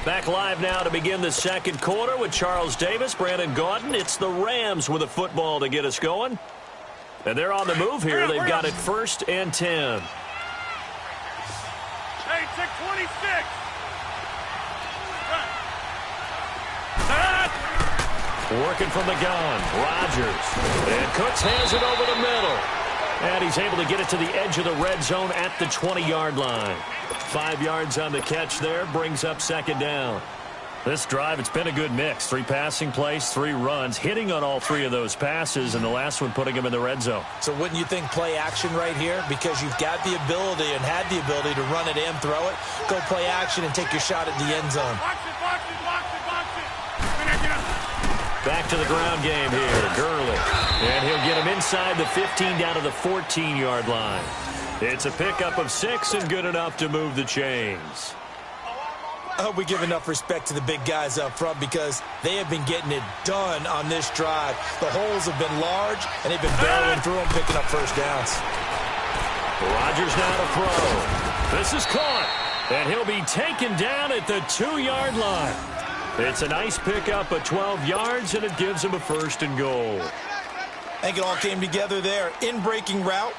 Back live now to begin the second quarter with Charles Davis, Brandon Gaudin. It's the Rams with a football to get us going. And they're on the move here. They've got it 1st and 10. Hey, take 26. Working from the gun, Rodgers. And Cooks hands it over the middle. And he's able to get it to the edge of the red zone at the 20-yard line. 5 yards on the catch there, brings up second down. This drive, it's been a good mix. 3 passing plays, 3 runs, hitting on all 3 of those passes, and the last one putting him in the red zone. So wouldn't you think play action right here? Because you've got the ability and had the ability to run it and throw it. Go play action and take your shot at the end zone. Back to the ground game here, Gurley. And he'll get him inside the 15 down to the 14-yard line. It's a pickup of 6 and good enough to move the chains. I hope we give enough respect to the big guys up front because they have been getting it done on this drive. The holes have been large, and they've been barreling through them, picking up first downs. Rodgers now to throw. This is caught, and he'll be taken down at the 2-yard line. It's a nice pickup of 12 yards, and it gives him a 1st and goal. I think it all came together there. In-breaking route,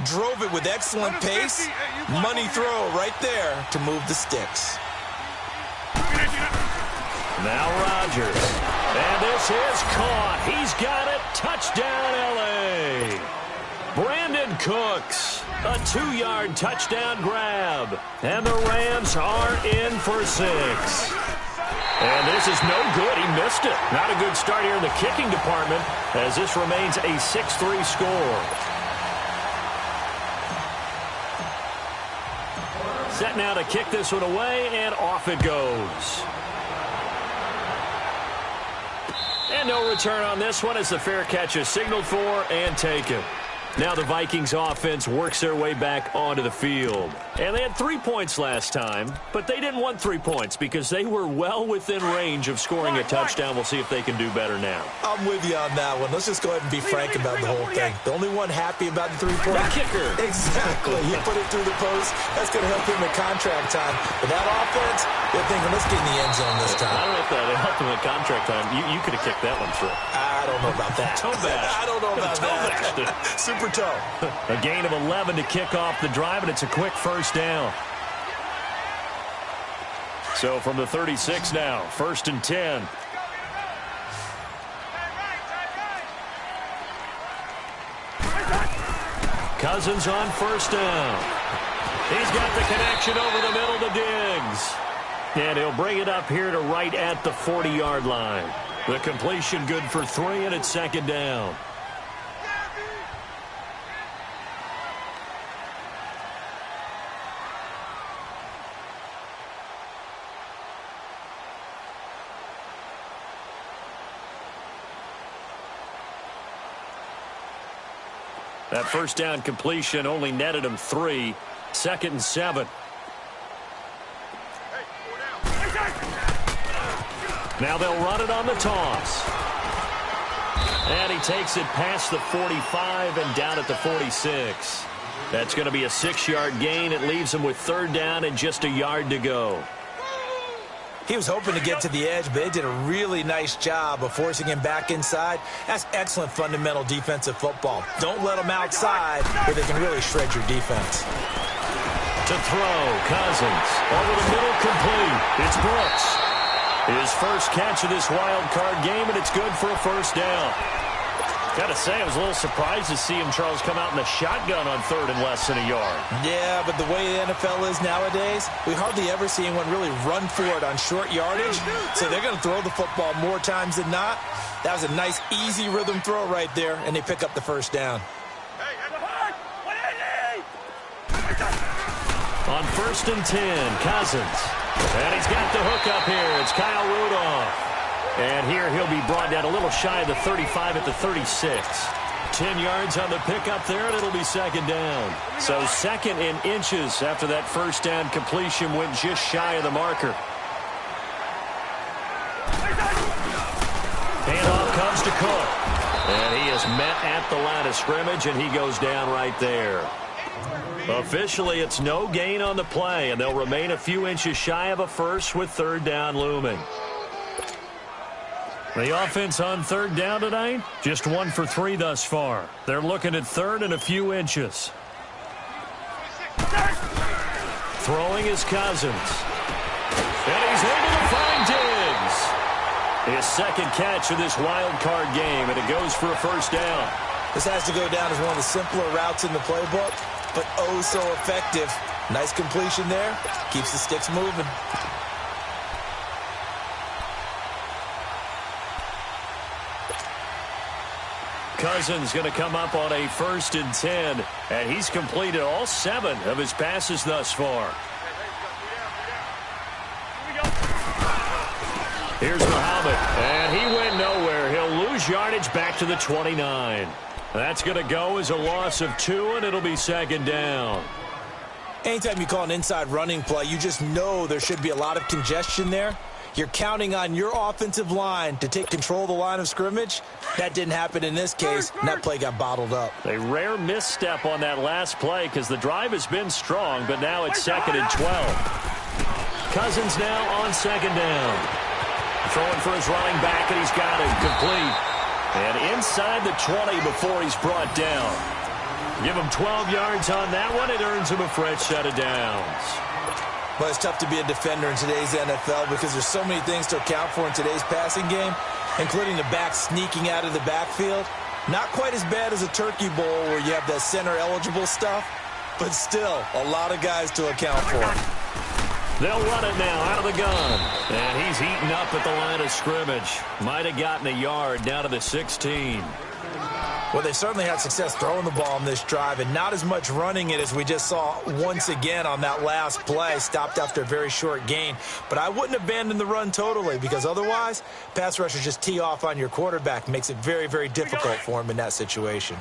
drove it with excellent pace. Money throw right there to move the sticks. Now Rodgers. And this is caught. He's got it. Touchdown, L.A. Brandon Cooks. A 2-yard touchdown grab. And the Rams are in for 6. And this is no good. He missed it. Not a good start here in the kicking department as this remains a 6-3 score. Set now to kick this one away, and off it goes. And no return on this one as the fair catch is signaled for and taken. Now the Vikings offense works their way back onto the field. And they had 3 points last time, but they didn't want 3 points because they were well within range of scoring a touchdown. We'll see if they can do better now. I'm with you on that one. Let's just go ahead and be frank about the whole thing. The only one happy about the 3-point. The kicker. Exactly. He put it through the post. That's going to help him at contract time. But that offense, they're thinking, let's get in the end zone this time. I don't know if that helped him at contract time. You could have kicked that one through. I don't know about that. Toe bash. I don't know about that. Super toe. A gain of 11 to kick off the drive, and it's a quick 1st down. So from the 36 now, 1st and 10. Cousins on 1st down. He's got the connection over the middle to Diggs. And he'll bring it up here to right at the 40-yard line. The completion good for 3, and it's 2nd down. That 1st down completion only netted him 3. 2nd and 7. Now they'll run it on the toss. And he takes it past the 45 and down at the 46. That's going to be a 6-yard gain. It leaves him with 3rd down and just a yard to go. He was hoping to get to the edge, but they did a really nice job of forcing him back inside. That's excellent fundamental defensive football. Don't let them outside where they can really shred your defense. To throw, Cousins. Over the middle, complete. It's Brooks. His first catch of this wild card game, and it's good for a 1st down. Gotta say, I was a little surprised to see him, Charles, come out in the shotgun on 3rd and less than a yard. Yeah, but the way the NFL is nowadays, we hardly ever see anyone really run for it on short yardage. So they're going to throw the football more times than not. That was a nice, easy rhythm throw right there, and they pick up the 1st down. On 1st and 10, Cousins. And he's got the hook up here. It's Kyle Rudolph. And here he'll be brought down a little shy of the 35 at the 36. 10 yards on the pickup there, and it'll be 2nd down. So 2nd in inches after that 1st down completion went just shy of the marker. Handoff comes to Cook. And he is met at the line of scrimmage, and he goes down right there. Officially, it's no gain on the play, and they'll remain a few inches shy of a 1st with 3rd down looming. The offense on 3rd down tonight, just 1 for 3 thus far. They're looking at 3rd and a few inches. Throwing is Cousins. And he's able to find Diggs. His second catch of this wild card game, and it goes for a first down. This has to go down as one of the simpler routes in the playbook, but oh so effective. Nice completion there. Keeps the sticks moving. Cousins going to come up on a 1st and 10, and he's completed all 7 of his passes thus far. Here's Muhammad, and he went nowhere. He'll lose yardage back to the 29. That's going to go as a loss of 2, and it'll be 2nd down. Anytime you call an inside running play, you just know there should be a lot of congestion there. You're counting on your offensive line to take control of the line of scrimmage. That didn't happen in this case, and that play got bottled up. A rare misstep on that last play because the drive has been strong, but now it's 2nd and 12. Cousins now on 2nd down. Throwing for his running back, and he's got it complete. And inside the 20 before he's brought down. Give him 12 yards on that one. It earns him a fresh set of downs. Well, it's tough to be a defender in today's NFL because there's so many things to account for in today's passing game, including the back sneaking out of the backfield. Not quite as bad as a turkey bowl where you have that center-eligible stuff, but still a lot of guys to account for. They'll run it now out of the gun. And he's eaten up at the line of scrimmage. Might have gotten a yard down to the 16. Well, they certainly had success throwing the ball on this drive and not as much running it as we just saw once again on that last play. Stopped after a very short gain. But I wouldn't abandon the run totally because otherwise, pass rushers just tee off on your quarterback. Makes it very, very difficult for him in that situation.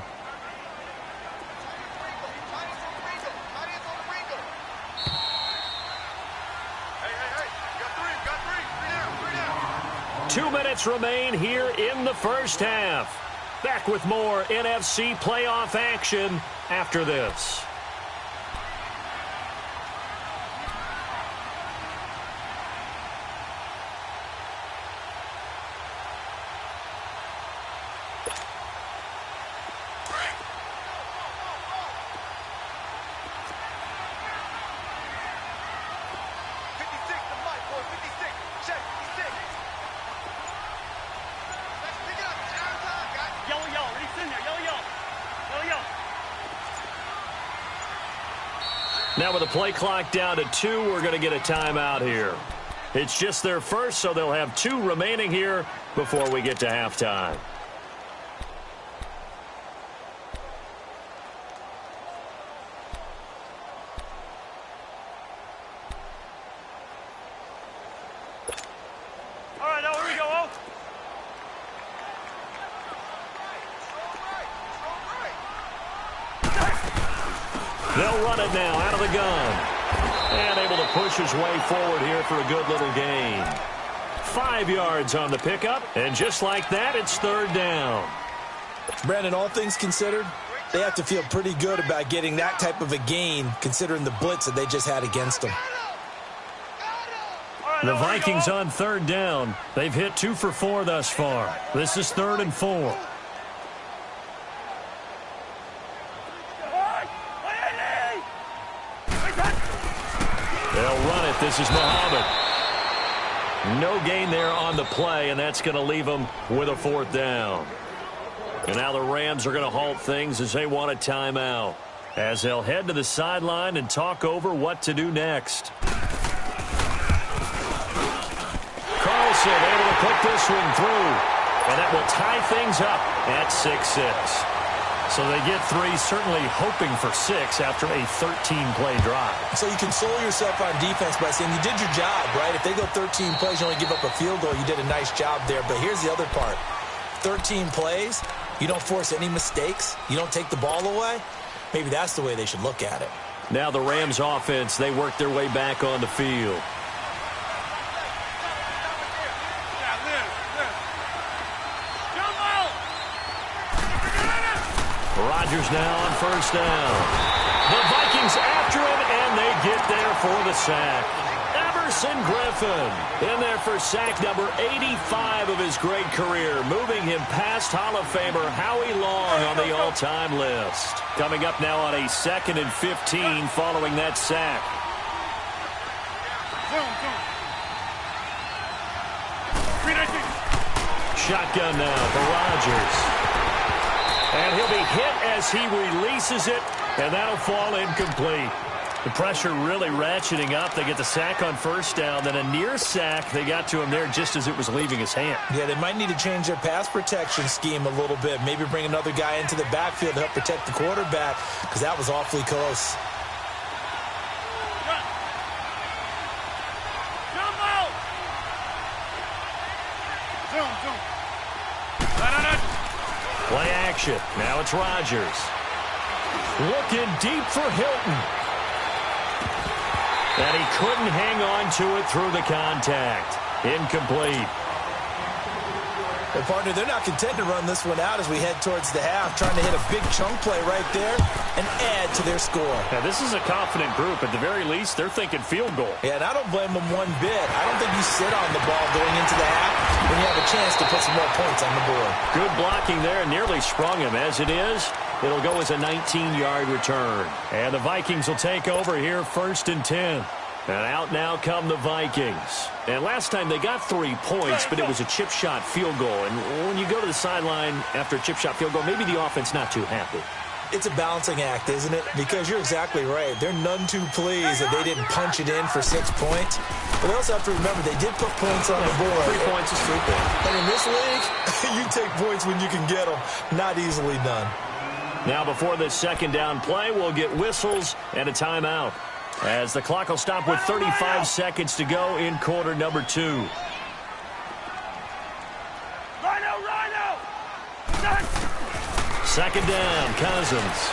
Two minutes remain here in the first half. Back with more NFC playoff action after this. Now with the play clock down to 2, we're going to get a timeout here. It's just their first, so they'll have 2 remaining here before we get to halftime. All right, now here we go. They'll run it now out of the gun. And able to push his way forward here for a good little gain. 5 yards on the pickup, and just like that, it's 3rd down. Brandon, all things considered, they have to feel pretty good about getting that type of a gain considering the blitz that they just had against them. The Vikings on 3rd down. They've hit 2 for 4 thus far. This is 3rd and 4. They'll run it. This is Muhammad. No gain there on the play, and that's going to leave them with a 4th down. And now the Rams are going to halt things as they want a timeout, as they'll head to the sideline and talk over what to do next. Carlson able to put this one through, and that will tie things up at 6-6. So they get 3, certainly hoping for 6 after a 13-play drive. So you console yourself on defense by saying you did your job, right? If they go 13 plays, you only give up a field goal, you did a nice job there. But here's the other part. 13 plays, you don't force any mistakes, you don't take the ball away. Maybe that's the way they should look at it. Now the Rams offense, they work their way back on the field. Rodgers now on 1st down. The Vikings after him, and they get there for the sack. Everson Griffin in there for sack number 85 of his great career, moving him past Hall of Famer Howie Long on the all-time list. Coming up now on a 2nd and 15 following that sack. shotgun now for Rodgers. And he'll be hit as he releases it, and that'll fall incomplete. The pressure really ratcheting up. They get the sack on first down, then a near sack. They got to him there just as it was leaving his hand. Yeah, they might need to change their pass protection scheme a little bit. Maybe bring another guy into the backfield to help protect the quarterback, because that was awfully close. Play action. Now it's Rodgers. Looking deep for Hilton. And he couldn't hang on to it through the contact. Incomplete. Well, partner, they're not content to run this one out as we head towards the half, trying to hit a big chunk play right there and add to their score. Now, this is a confident group. At the very least, they're thinking field goal. Yeah, and I don't blame them one bit. I don't think you sit on the ball going into the half when you have a chance to put some more points on the board. Good blocking there, nearly sprung him. As it is, it'll go as a 19-yard return. And the Vikings will take over here, 1st and 10. And out now come the Vikings. And last time they got 3 points, but it was a chip shot field goal. And when you go to the sideline after a chip shot field goal, maybe the offense not too happy. It's a balancing act, isn't it? Because you're exactly right. They're none too pleased that they didn't punch it in for 6 points. But they also have to remember they did put points on the board. 3 points is 3 points. And in this league, you take points when you can get them. Not easily done. Now before this second down play, we'll get whistles and a timeout, as the clock will stop with 35 seconds to go in quarter number 2. Rhino! Second down, Cousins.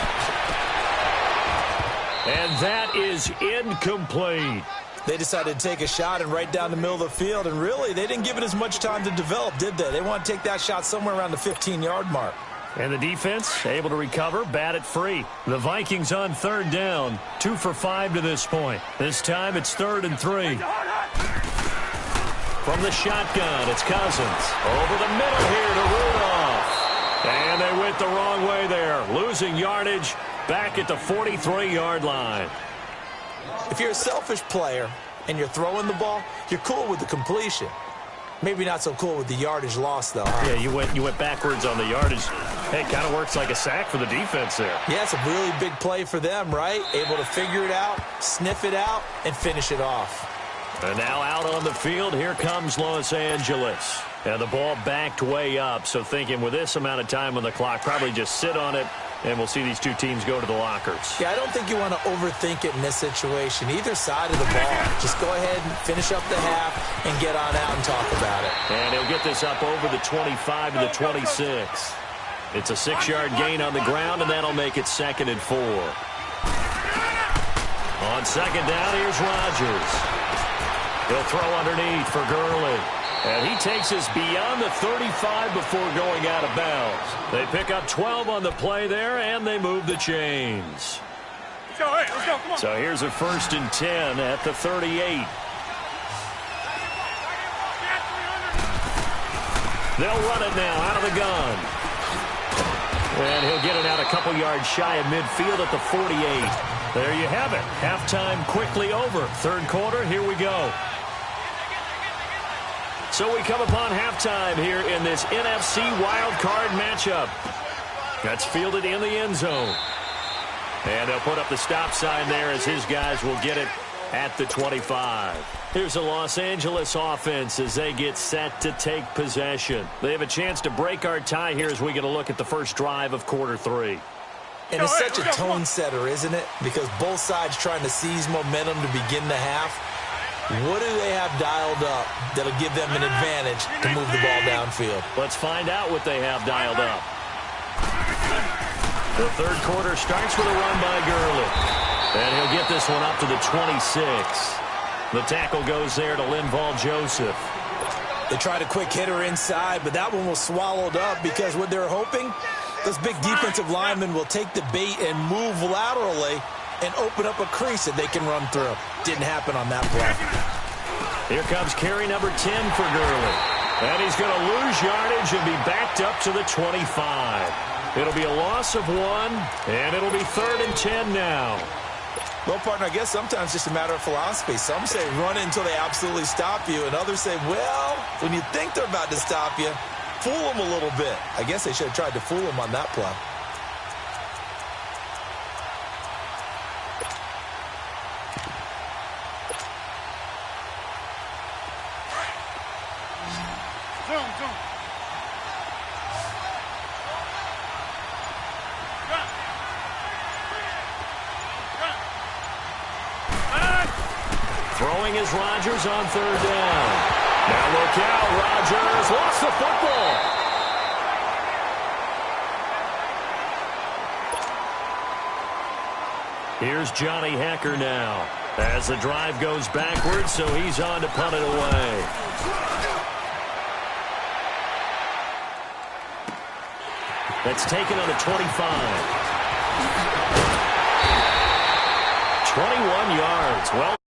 And that is incomplete. They decided to take a shot and right down the middle of the field, and really, they didn't give it as much time to develop, did they? They want to take that shot somewhere around the 15-yard mark. And the defense able to recover, bat it free. The Vikings on 3rd down, 2 for 5 to this point. This time it's 3rd and 3. From the shotgun, it's Cousins. Over the middle here to Rudolph. And they went the wrong way there, losing yardage back at the 43-yard line. If you're a selfish player and you're throwing the ball, you're cool with the completion. Maybe not so cool with the yardage loss, though. Huh? Yeah, you went backwards on the yardage. Hey, it kind of works like a sack for the defense there. Yeah, it's a really big play for them, right? Able to figure it out, sniff it out, and finish it off. And now out on the field, here comes Los Angeles. And the ball backed way up, so thinking with this amount of time on the clock, probably just sit on it, and we'll see these two teams go to the lockers. Yeah, I don't think you want to overthink it in this situation. Either side of the ball. Just go ahead and finish up the half and get on out and talk about it. And he'll get this up over the 25 to the 26. It's a 6-yard gain on the ground, and that'll make it 2nd and 4. On 2nd down, here's Rodgers. He'll throw underneath for Gurley. And he takes us beyond the 35 before going out of bounds. They pick up 12 on the play there, and they move the chains. Let's go, come on. So here's a 1st and 10 at the 38. They'll run it now out of the gun. And he'll get it out a couple yards shy of midfield at the 48. There you have it. Halftime quickly over. 3rd quarter, here we go. So we come upon halftime here in this NFC wildcard matchup. That's fielded in the end zone. And they'll put up the stop sign there as his guys will get it at the 25. Here's the Los Angeles offense as they get set to take possession. They have a chance to break our tie here as we get a look at the first drive of quarter 3. And it's such a tone setter, isn't it? Because both sides trying to seize momentum to begin the half. What do they have dialed up that'll give them an advantage to move the ball downfield? Let's find out what they have dialed up. The 3rd quarter starts with a run by Gurley. And he'll get this one up to the 26. The tackle goes there to Linval Joseph. They tried a quick hitter inside, but that one was swallowed up because what they're hoping, those big defensive linemen will take the bait and move laterally and open up a crease that they can run through. Didn't happen on that play. Here comes carry number 10 for Gurley. And he's going to lose yardage and be backed up to the 25. It'll be a loss of 1, and it'll be 3rd and 10 now. Well, partner, I guess sometimes it's just a matter of philosophy. Some say run it until they absolutely stop you, and others say, well, when you think they're about to stop you, Fool him a little bit. I guess they should have tried to fool him on that play. Throwing is Rodgers on third down. Now look out, Rodgers lost the football. Here's Johnny Hacker now as the drive goes backwards, so he's on to punt it away. That's taken on the 25. 21 yards. Well,